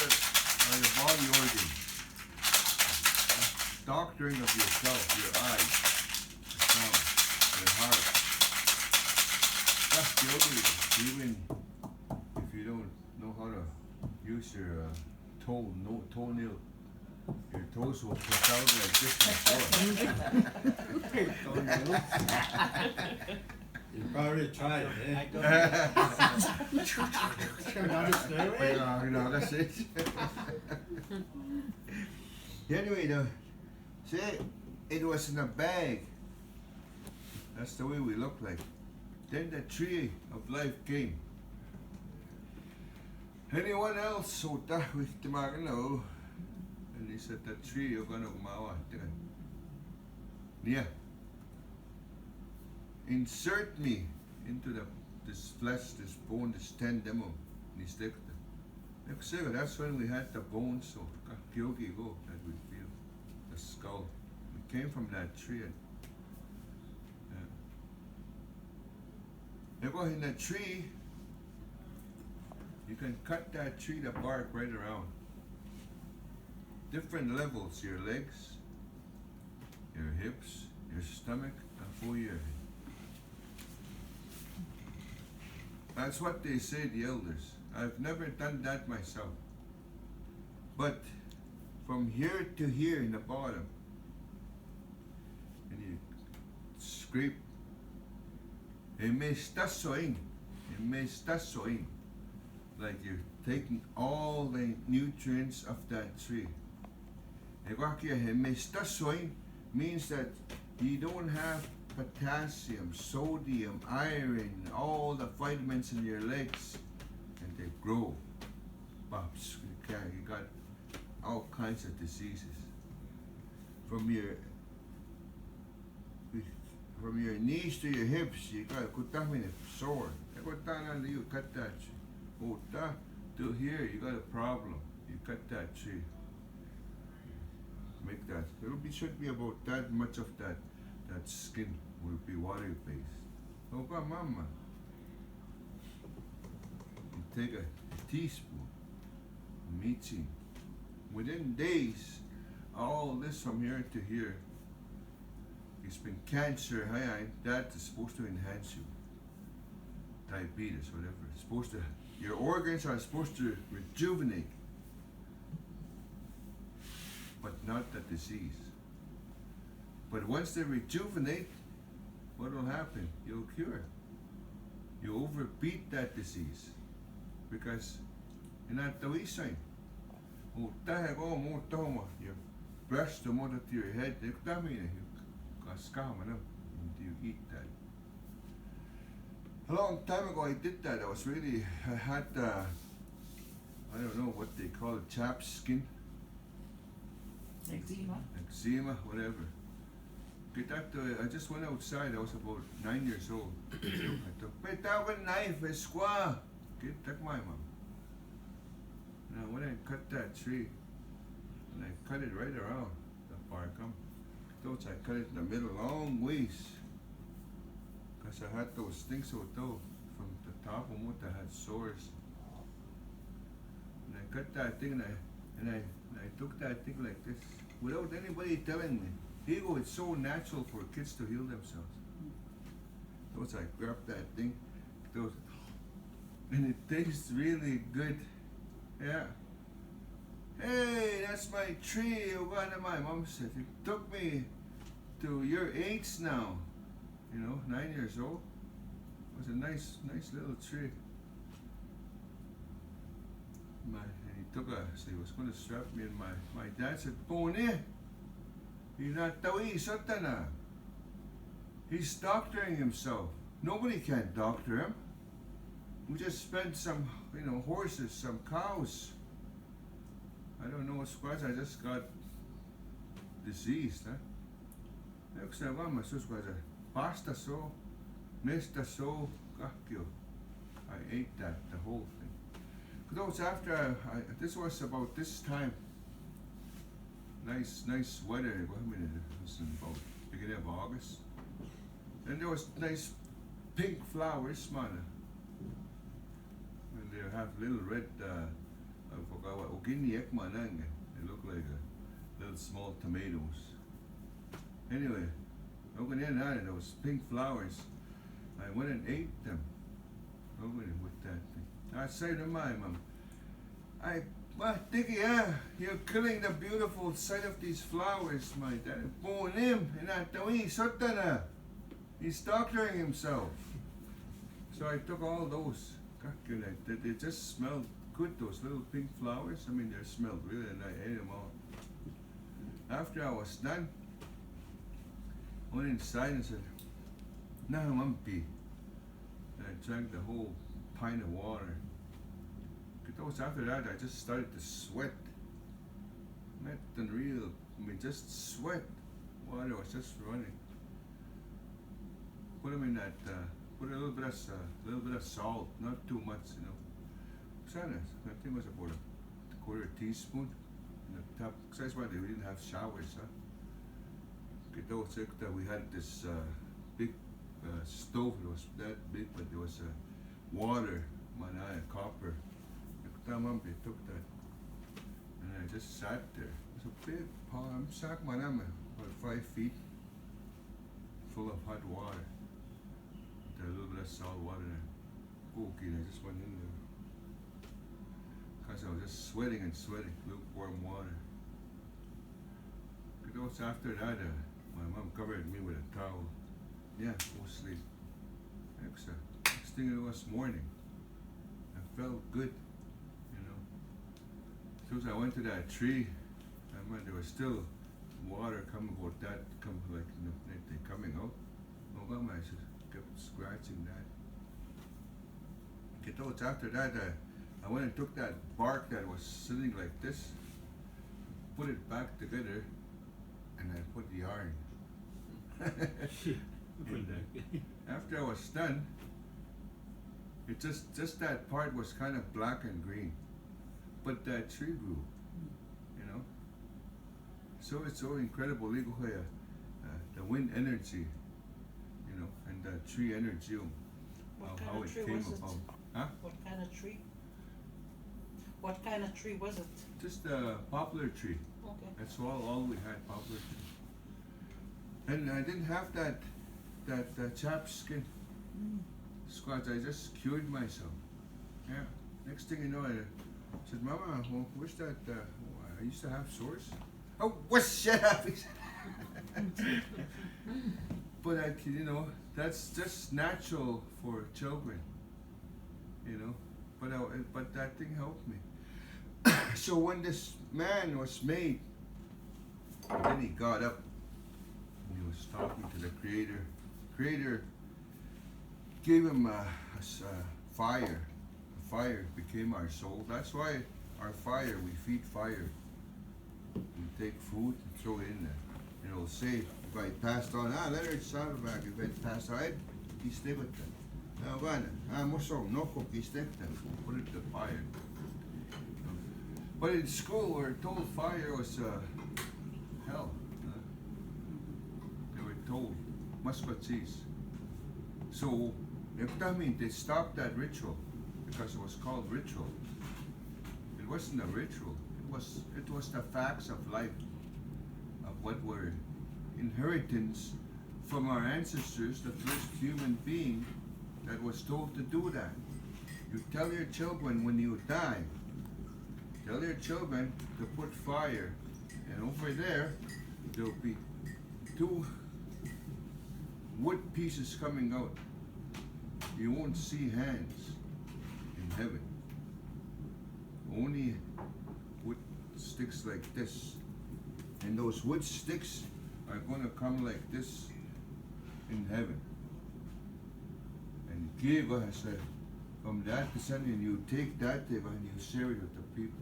are your body organs. Doctoring of yourself, your eyes, your sound, your heart. That's the only, even if you don't know how to use your toenail, your toes will put out like this before. You probably tried it, eh? That's it. Anyway, it was in a bag. That's the way we look like. Then the tree of life came. Anyone else? So that we know. And he said, the tree you're gonna mawa. Yeah. Insert me into this flesh, this bone, this tendon. That's when we had the bones, so yogi go that we feel. The skull. We came from that tree. In the tree, you can cut that tree, the bark right around. Different levels, your legs, your hips, your stomach, and full your head. That's what they say, the elders. I've never done that myself. But from here to here in the bottom, and you scrape, like you're taking all the nutrients of that tree. Means that you don't have potassium, sodium, iron, all the vitamins in your legs, and they grow. Pops, you got all kinds of diseases. From your knees to your hips, you got sore. You cut that tree. To here, you got a problem. You cut that tree. Make that. Should be about that much of that skin will be water based. Mama. take a teaspoon, meeting. Within days, all this from here to here, it's been cancer, that is supposed to enhance you. Diabetes, whatever. It's supposed to, your organs are supposed to rejuvenate, but not the disease. But once they rejuvenate, what will happen? You'll cure. You overbeat that disease. Because you're not the sign. You brush the water to your head, you eat that. A long time ago I did that. I had I don't know what they call it, chapped skin. Eczema, whatever. I just went outside. I was about 9 years old. I took a knife, a squaw. Take my mom. And I went and cut that tree, and I cut it right around the bark. I cut it in the middle, long ways, because I had those things out though from the top of what I had sores. And I cut that thing, and I took that thing like this, without anybody telling me. Ego, it's so natural for kids to heal themselves. Those I grabbed that thing, and it tastes really good. Yeah. Hey, that's my tree. My mom said it took me to your age now. 9 years old. It was a nice little tree. And so he was going to strap me, and my dad said, Pone, he's not tawi, satana. He's doctoring himself. Nobody can doctor him. We just spent some, horses, some cows. I don't know what's squads. I just got diseased, huh? Pasta so, mesta so, kakyo. I ate that, the whole thing. Because after this was about this time. Nice weather. It was in about beginning of August. And there was nice pink flowers, man. And they have little red, I forgot what, they look like little small tomatoes. Anyway, there was pink flowers. I went and ate them. With that thing. I say to my mom, Dickie, you're killing the beautiful sight of these flowers, my dad. Born him, and he's doctoring himself. So I took all those. They just smelled good, those little pink flowers. They smelled really, and I ate them all. After I was done, I went inside and said, "Nah, mumpy." And I drank the whole pint of water. After that, I just started to sweat. Just sweat. Water was just running. Put them in that. Put a little bit of salt, not too much, I think it was about a quarter teaspoon in the top. Because that's why we didn't have showers, huh? We had this big stove. It was that big, but there was water, copper. I took that, and I just sat there. It was a big palm sack, about 5 feet, full of hot water. With a little bit of salt water and cookie, and I just went in there. Because I was just sweating, lukewarm water. After that, my mom covered me with a towel. Yeah, go sleep. Next thing it was morning. I felt good. As soon as I went to that tree, there was still water coming out. I just kept scratching that. After that, I went and took that bark that was sitting like this, put it back together, and I put yarn. After I was done, it just that part was kind of black and green. But that tree grew, So it's so incredible. The wind energy, and the tree energy, What how kind it of tree came was it? about. Huh? What kind of tree? What kind of tree was it? Just a poplar tree. Okay. That's all we had, poplar tree. And I didn't have that chapped skin. Squats, I just cured myself. Yeah. Next thing you know, I said, Mama, well, where's that? I used to have sores. Oh, what? Shut up! But that's just natural for children. But that thing helped me. So when this man was made, then he got up and he was talking to the Creator. Creator gave him a fire. The fire became our soul. That's why our fire, we feed fire. We take food and throw it in there. And it'll say, if I passed on, Leonard Saddleback, if I passed on, he's stay with them. Now, no cook, he's stay with them. Put it to the fire. But in school, we were told fire was hell. They were told, Musquatese. So, if that means they stopped that ritual, because it was called ritual. It wasn't a ritual. It was the facts of life, of what were inheritance from our ancestors, the first human being that was told to do that. You tell your children when you die, tell your children to put fire, and over there there'll be 2 wood pieces coming out. You won't see hands in heaven. Only wood sticks like this. And those wood sticks are going to come like this in heaven. And give us from that descendant, you take that and you share it with the people.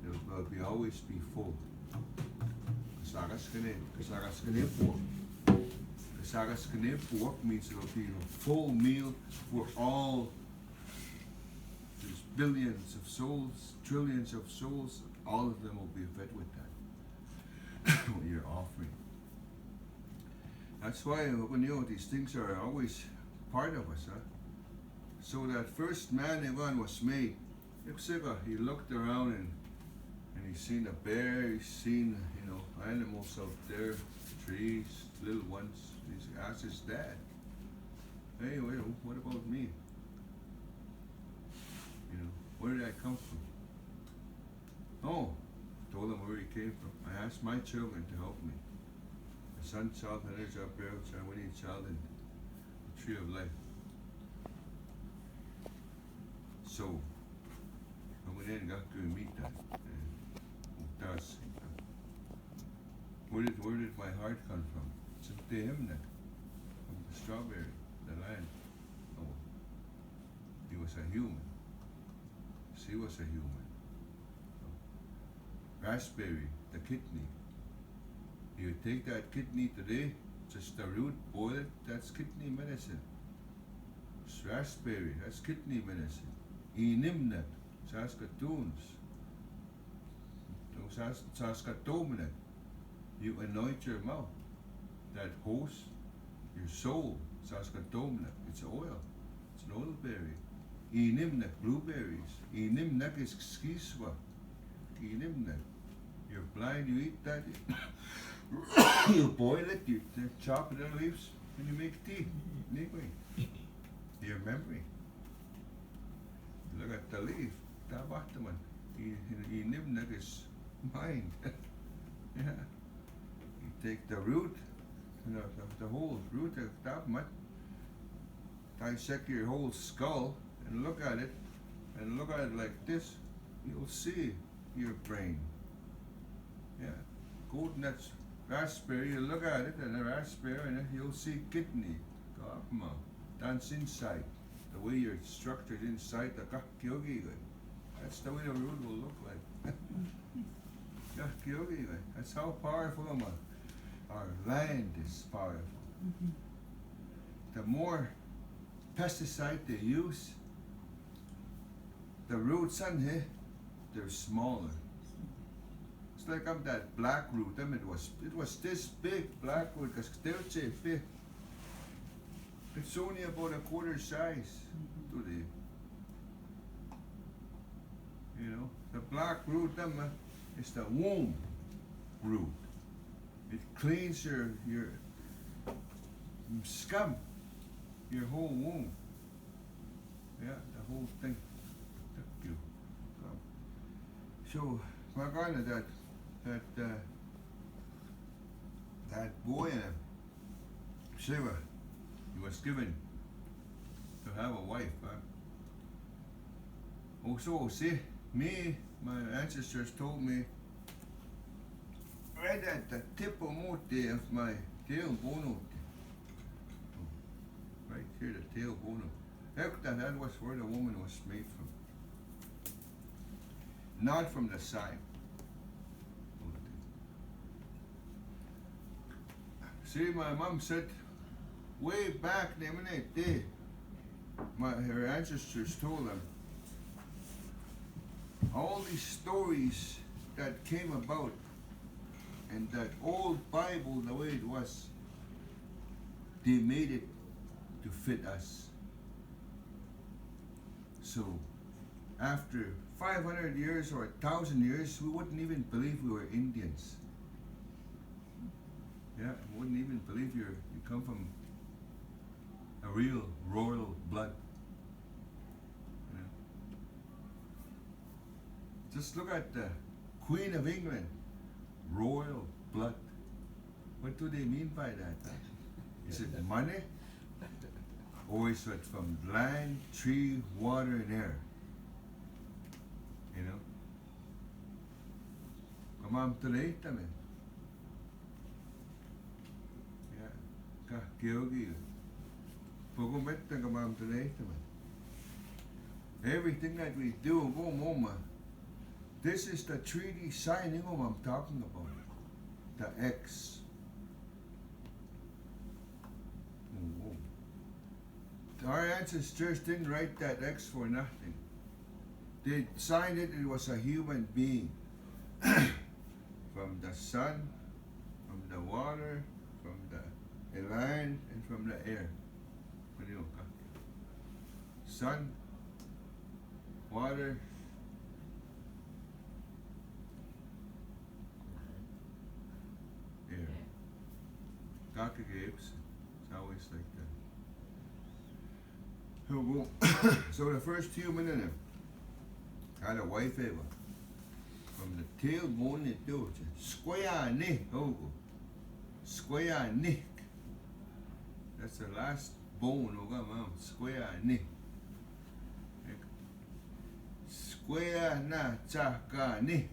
It will always be full. Kasagas kane pork means it'll be a full meal for all. There's billions of souls, trillions of souls, all of them will be fed with that. What you're offering. That's why these things are always part of us, huh? So that first man Ivan was made, he looked around and he seen a bear, he's seen animals out there, trees, little ones. He asked his dad, hey, what about me? Where did I come from? Oh, told him where he came from. I asked my children to help me. A son, child, and a child, bear, child, winning child, and the tree of life. So, I went in and got to meet that. Where did my heart come from? It's up to him then. From the strawberry, the land. Oh, he was a human. She was a human. Raspberry, the kidney. You take that kidney today, just the root, boil it, that's kidney medicine. It's raspberry, that's kidney medicine. Inimnet, Saskatoons. Saskatoon, you anoint your mouth. That host, your soul, Saskatoon, it's oil. It's an oil berry. Inimnet, blueberries. Inimnet is skiswa. Inimnet. You're blind, you eat that. You boil it, you chop it in leaves, and you make tea. Your memory. Look at the leaf. Tabataman. Inimnet is mind. Yeah. You take the root, the whole root of Tabmat, dissect your whole skull and look at it like this, you'll see your brain. Yeah. Gold nuts, raspberry, you look at it and a raspberry and you'll see kidney. That's inside. The way you're structured inside the kakyogi. That's the way the root will look like. That's how powerful our land is powerful. The more pesticide they use, the roots they're smaller. It's like that black root. It was this big black root because they're big. It's only about a quarter size today. The black root, is the womb root. It cleans your scum, your whole womb. Yeah, the whole thing. Thank you. So, magana that boy, Shiva, he was given to have a wife. Also, see, my ancestors told me right at the tip of my tailbone. Right here, the tailbone. That was where the woman was made from. Not from the side. See, my mom said way back in the day, her ancestors told them all these stories that came about and that old Bible the way it was, they made it to fit us. So after 500 years or 1,000 years, we wouldn't even believe we were Indians. Yeah, wouldn't even believe you come from a real royal blood. You know? Just look at the Queen of England, royal blood. What do they mean by that? Huh? Is it money? Or is it from land, tree, water, and air? You know? Kamam tuleita man. Yeah. Ka kyogi. Pogumetta kamam tuleita man. Everything that we do, this is the treaty signing I'm talking about. The X. Our ancestors didn't write that X for nothing. They signed it, it was a human being. From the sun, from the water, from the land, and from the air. Sun, water, air. Kaka Gapes, it's always like that. So the first human in him had a wife ever. From the tailbone to square neck, square neck. That's the last bone square neck. Square na chaka neck,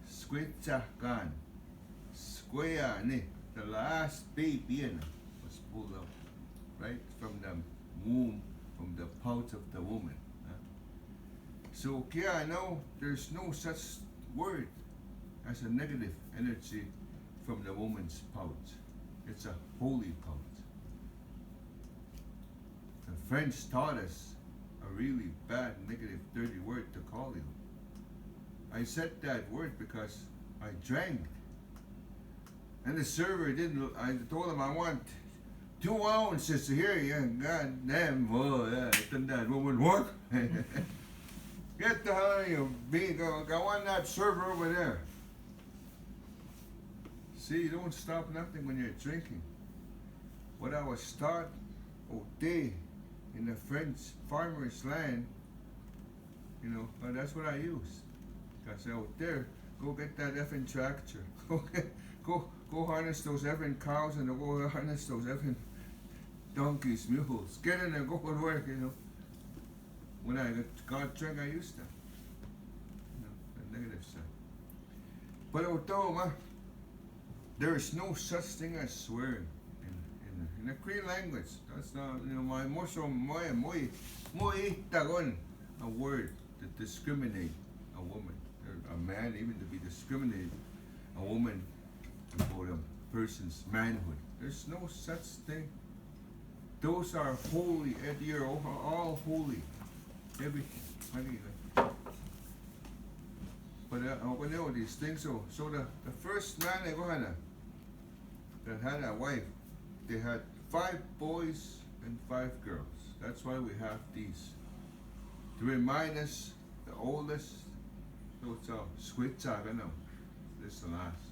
square chakan, square neck. The last baby was pulled out right from the womb, from the pouch of the woman. So I know there's no such word as a negative energy from the woman's pouch. It's a holy pouch. The French taught us a really bad, negative, dirty word to call you. I said that word because I drank. And the server didn't, I told him I want 2 ounces here. Yeah, God damn, didn't that woman what? Get the hell out of you, go on that server over there. See, you don't stop nothing when you're drinking. What I was taught, day in the French farmer's land, that's what I use. I said, there, go get that effing tractor. Go harness those effing cows and go harness those effing donkeys, mules. Get in there, go and work, When I got drunk, I used that. The negative side. But there is no such thing as swearing in the Cree language. That's not, my a word to discriminate a woman, or a man even to be discriminated, a woman for a person's manhood. There's no such thing. Those are holy, you're all holy. Everything. But I know these things. So the first man that had a wife, they had 5 boys and 5 girls. That's why we have these. To remind us, the oldest, So, sweet saga now. This is the last.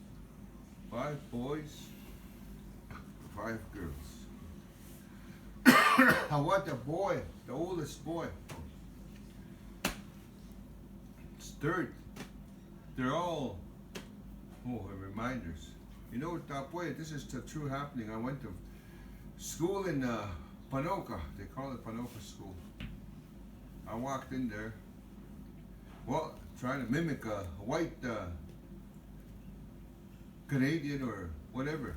5 boys, 5 girls. I want the boy, the oldest boy. It's third. They're all, reminders. You know, that boy, this is the true happening. I went to school in Panoka. They call it Panoka School. I walked in there, well, trying to mimic a white Canadian or whatever,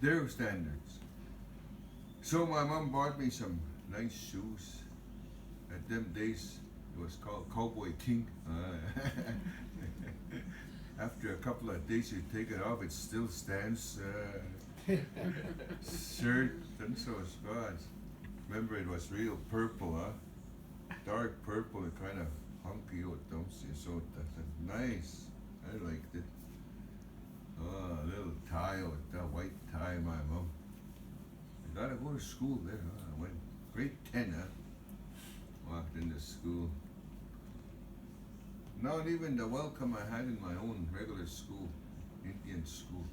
their standards. So my mom bought me some nice shoes. At them days, it was called Cowboy King. After a couple of days, you take it off, it still stands. Shirt, and so it's God. Remember, it was real purple, huh? Dark purple, and kind of hunky out, don't you? So that's nice. I liked it. Oh, a little tie with that white tie, my mom. I gotta go to school there, huh? I went grade 10, huh? Walked into school. Not even the welcome I had in my own regular school, Indian school.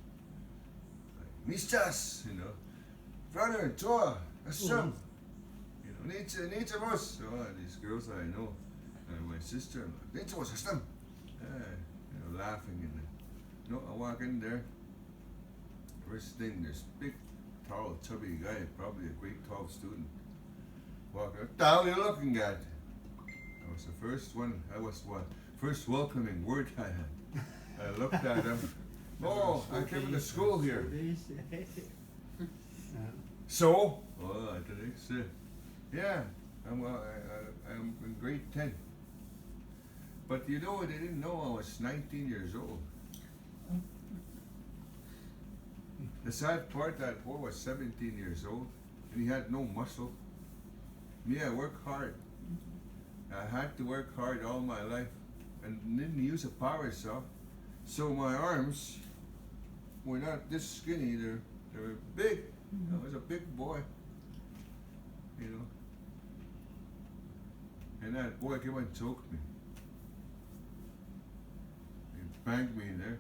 Like, Mistas, you know, brother, Joa, Assam, you know, needs of us. Oh, these girls I know, and my sister, needs of us, Assam. You know, laughing in it. No, I walk in there. First thing, this big, tall, chubby guy, probably a grade 12 student. Walk out. What the hell are you looking at? That was the first one. That was what first welcoming word I had. I looked at him. Oh, I came to school here. So? Oh, I didn't say. Yeah, I'm in grade 10. But you know, they didn't know I was 19 years old. The sad part, that boy was 17 years old, and he had no muscle. Me, I work hard. I had to work hard all my life, and didn't use a power saw. So my arms were not this skinny, they were big. I was a big boy, you know. And that boy came and choked me. He banged me in there.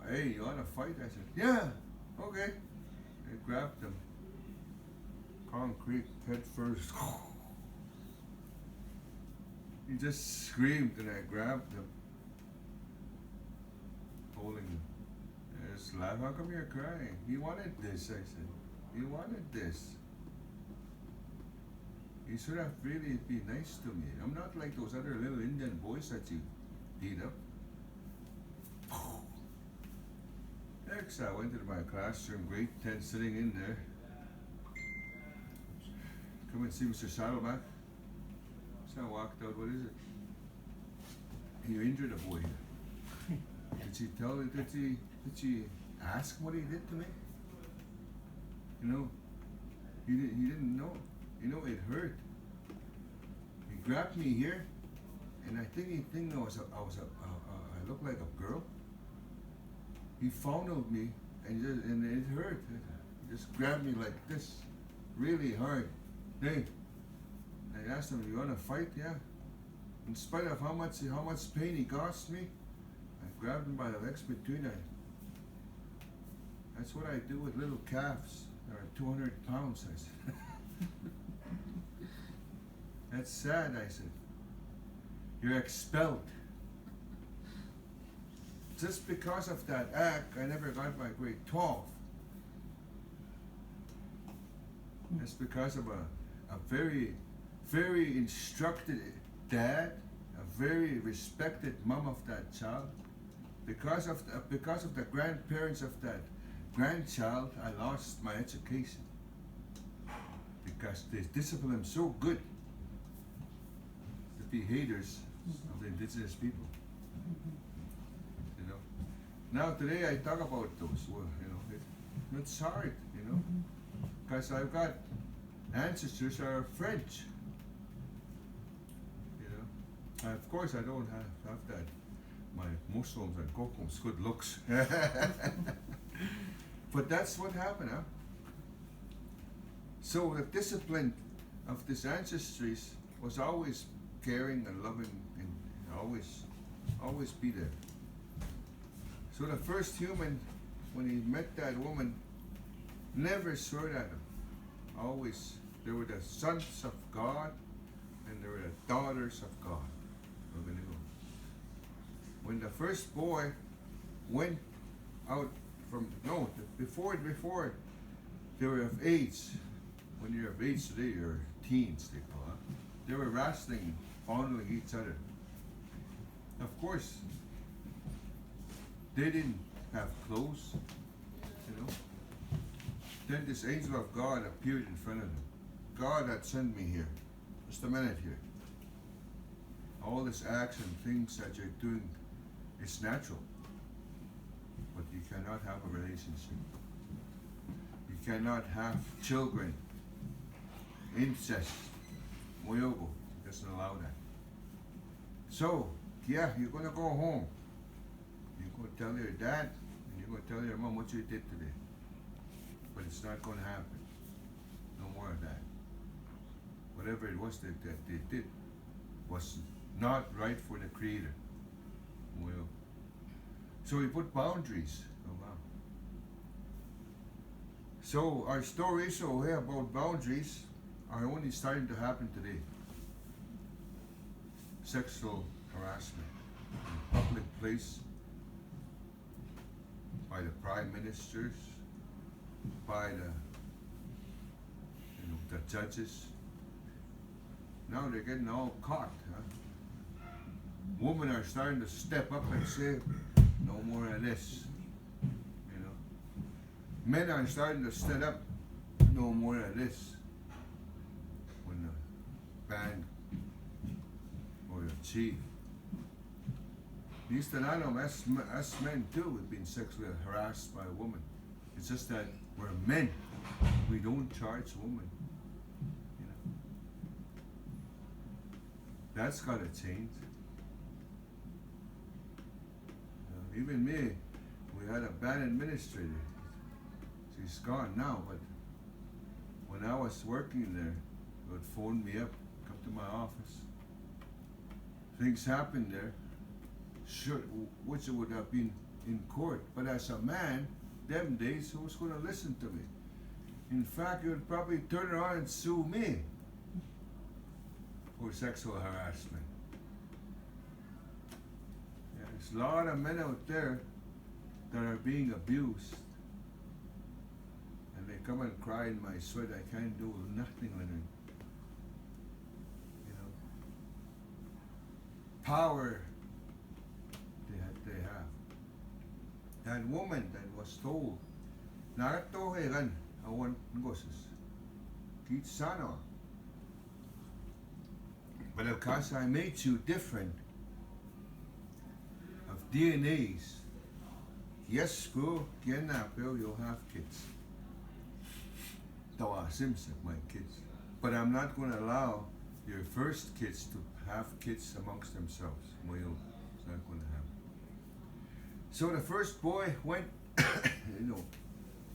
Hey, you wanna fight? I said, yeah, okay. I grabbed him. Concrete head first. He just screamed and I grabbed him. Holding him. I just laughed. How come you're crying? He wanted this, I said. He wanted this. He should have really been nice to me. I'm not like those other little Indian boys that you beat up. Next, I went to my classroom, grade 10, sitting in there. Come and see Mr. Saddleback. So I walked out. What is it? You injured a boy here. Did she tell you? Did she ask what he did to me? You know, he didn't know. You know, it hurt. He grabbed me here, and I think he think I looked like a girl. He fondled me, and it hurt. He just grabbed me like this, really hard. Hey, I asked him, "You want to fight?" Yeah. In spite of how much pain he caused me, I grabbed him by the legs between them. That's what I do with little calves that are 200 pounds. I said. That's sad, I said. You're expelled. Just because of that act, I never got my grade 12. That's because of a very, very instructed dad, a very respected mom of that child. Because of the grandparents of that grandchild, I lost my education. Because they discipline them so good to be haters of the indigenous people. You know. Now today I talk about those. Well, you know, it's hard. You know, because I've got ancestors who are French. You know, of course I don't have that. My Muslims and Kokums good looks. But that's what happened, huh? So the discipline of these ancestries was always caring and loving and always Always be there. So the first human, when he met that woman, never swore at him. Always, they were the sons of God and they were the daughters of God. We're gonna go. When the first boy went out from, no, before they were of age, when you're of age today, you're teens, they call it. They were wrestling, fondling each other. Of course, they didn't have clothes, you know. Then this angel of God appeared in front of them. God had sent me here. Just a minute here. All this action, things that you're doing, it's natural. But you cannot have a relationship. You cannot have children. Incest. Moyogo doesn't allow that. So, yeah, you're going to go home. You're going to tell your dad and you're going to tell your mom what you did today. But it's not going to happen. No more of that. Whatever it was that they did was not right for the Creator. Well, so he put boundaries. Oh, wow. So our stories here about boundaries are only starting to happen today. Sexual harassment in public place by the prime ministers, by the judges. Now they're getting all caught. Huh? Women are starting to step up and say, no more of this. You know, men are starting to stand up, no more of this. When the band or the chief. These us men too, we've been sexually harassed by a woman. It's just that we're men. We don't charge women. You know. That's gotta change. Even me, we had a band administrator. She's gone now, but when I was working there, they would phone me up, come to my office. Things happened there, sure, which would have been in court. But as a man, them days, who's going to listen to me? In fact, he would probably turn around and sue me for sexual harassment. Yeah, there's a lot of men out there that are being abused. And they come and cry in my sweat. I can't do nothing with them. You know, power they have. That woman that was told, "Narato hegan awan ngoses, kit sana." But because I made you different of DNAs, yes, go, you'll have kids. Tawa Simpson, my kids. But I'm not going to allow your first kids to have kids amongst themselves. It's not going to happen. So the first boy went,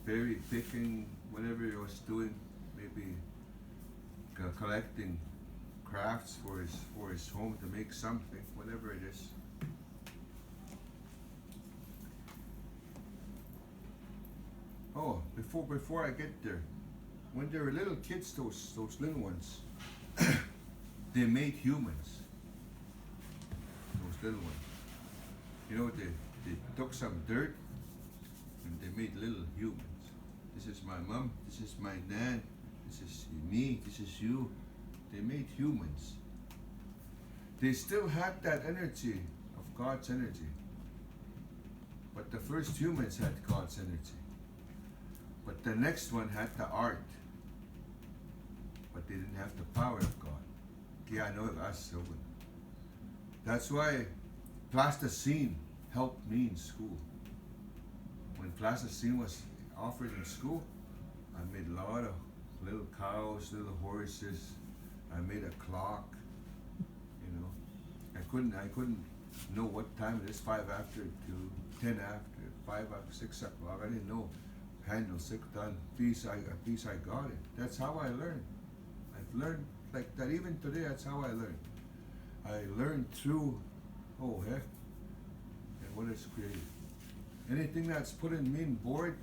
berry picking, whatever he was doing, maybe collecting crafts for his home to make something, whatever it is. Oh, before I get there, when they were little kids, those little ones, they made humans. Those little ones. You know, they took some dirt and they made little humans. This is my mom, this is my dad, this is me, this is you. They made humans. They still had that energy of God's energy. But the first humans had God's energy. But the next one had the art. But they didn't have the power of God. Kaya know us. That's why plasticine helped me in school. When plasticine was offered in school, I made a lot of little cows, little horses. I made a clock, you know. I couldn't know what time it is, 5 after to 10 after, 5 after, 6 o'clock. I didn't know. Handle, 6 done, piece I got it. That's how I learned. I've learned like that even today, that's how I learned. I learned through, what it's created. Anything that's put in main board,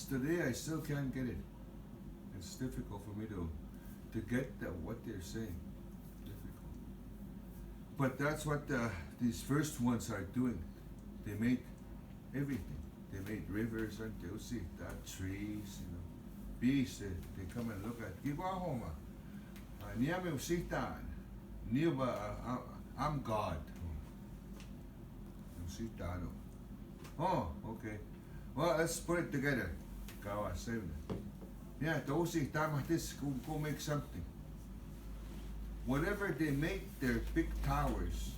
today I still can't get it. It's difficult for me to get what they're saying. Difficult. But that's what these first ones are doing. They make everything. They made rivers and they'll see that trees, beasts. They come and look at. Gibahoma. I'm God. Oh, okay. Well, let's put it together. Yeah, those go make something. Whatever they make their big towers,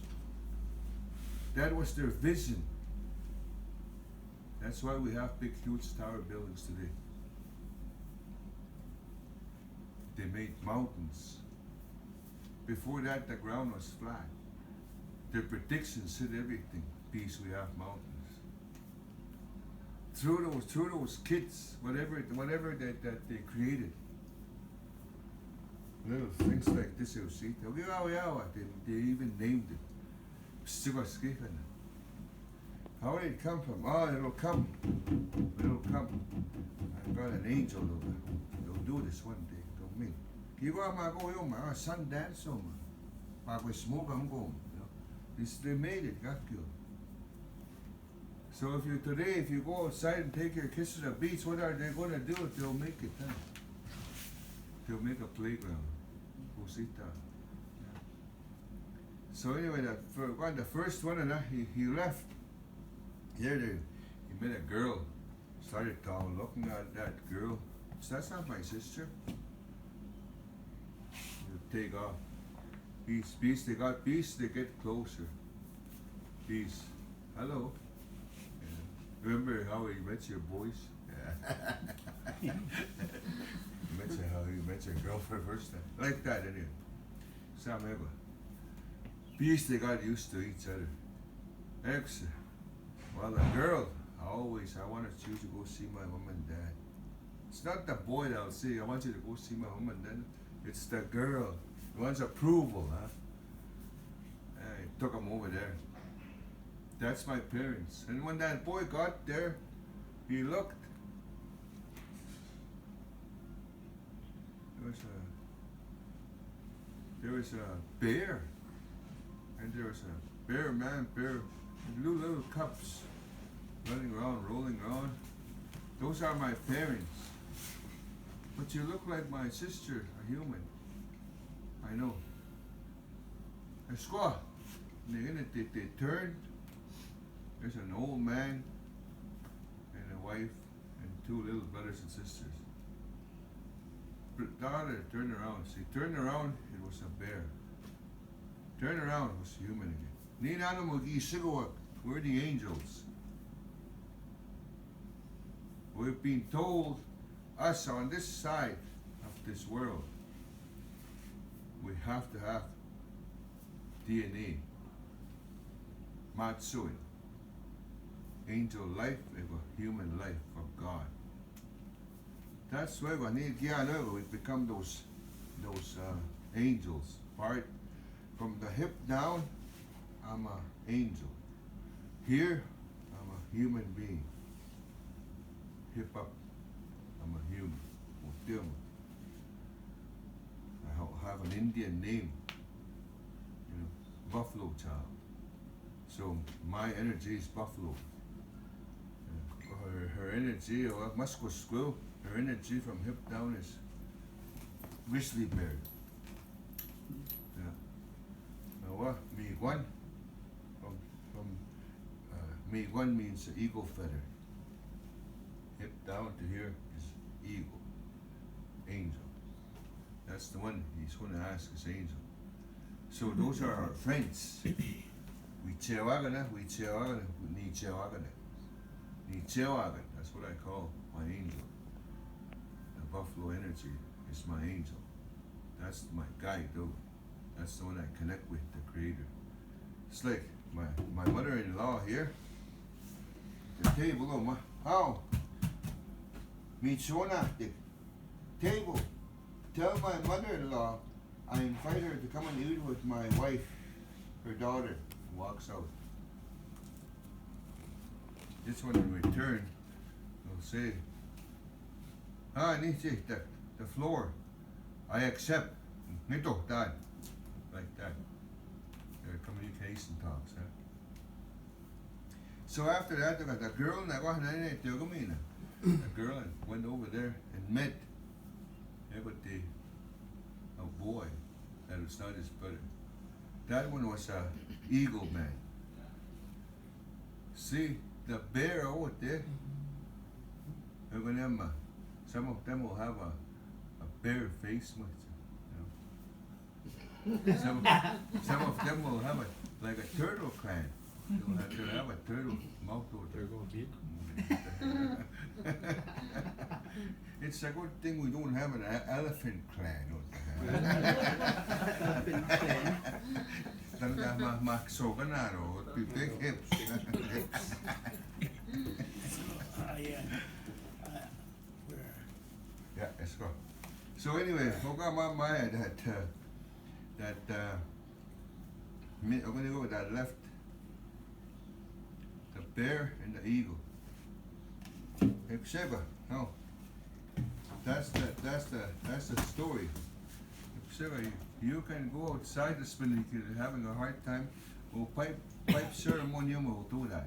that was their vision. That's why we have big, huge tower buildings today. They made mountains. Before that, the ground was flat. Their predictions said everything. Peace, we have mountains. Through those kids, whatever that they created, little things like this, you see. They even named it. How did it come from? Oh, it'll come. It'll come. I've got an angel over. They'll do this one day. They'll meet. Sun dance over. Smoke, I'm going. They made it, got you. So if you go outside and take your kids to the beach, what are they going to do? They'll make it. Huh? They'll make a playground. Cosita. Yeah. So anyway, the first one, he left. Here he met a girl. Started looking at that girl. So that's not my sister. He'll take off. Peace, they got peace, they get closer. Peace. Hello. Remember how he met your boys? He met your girlfriend first time. Like that, anyway. Samego. Peace, they got used to each other. Excellent. Well, the girl, I wanted you to go see my mom and dad. It's not the boy that'll say, I want you to go see my mom and dad. It's the girl. He wants approval, huh? I took him over there. That's my parents. And when that boy got there, he looked. There was a bear. And there was a bear, little cubs running around, rolling around. Those are my parents. But you look like my sister, a human. I know. They turned. There's an old man and a wife and two little brothers and sisters. Daughter turned around. She turned around, it was a bear. Turned around, it was human again. We're the angels. We've been told, us on this side of this world, we have to have DNA. Matsui. Angel life, human life from God. That's why we become those angels. Part from the hip down, I'm an angel. Here, I'm a human being. Hip up, I'm a human. I have an Indian name, Buffalo Child. So my energy is buffalo. Her energy, her energy from hip down is grizzly bear. Miigwan from Miigwan means eagle feather. Hip down to here is eagle, angel. That's the one he's going to ask is angel. So those are our friends. We chewagana, ni chewagana. That's what I call my angel. The buffalo energy is my angel. That's my guide, though. That's the one I connect with, the Creator. It's like my mother-in-law here. The table, how? Michona, the table. Tell my mother-in-law I invite her to come and eat with my wife, her daughter. Walks out. this one in return will say, Nisi, the floor, I accept. Nito, dad. Like that. Their communication talks, huh? So after that, the girl the girl went over there and met with a boy that was not his brother. That one was a eagle man. See, the bear over there, some of them will have a bear face with it, some of them will have like a turtle clan. They'll have a turtle mouth over there. It's a good thing we don't have an elephant clan. With big hips. Yeah, let's go. So anyway, I'm gonna go with that left. The bear and the eagle. Sheba, no. That's the story. Sheba, you can go outside the spin if you're having a hard time. We'll pipe ceremonium will do that.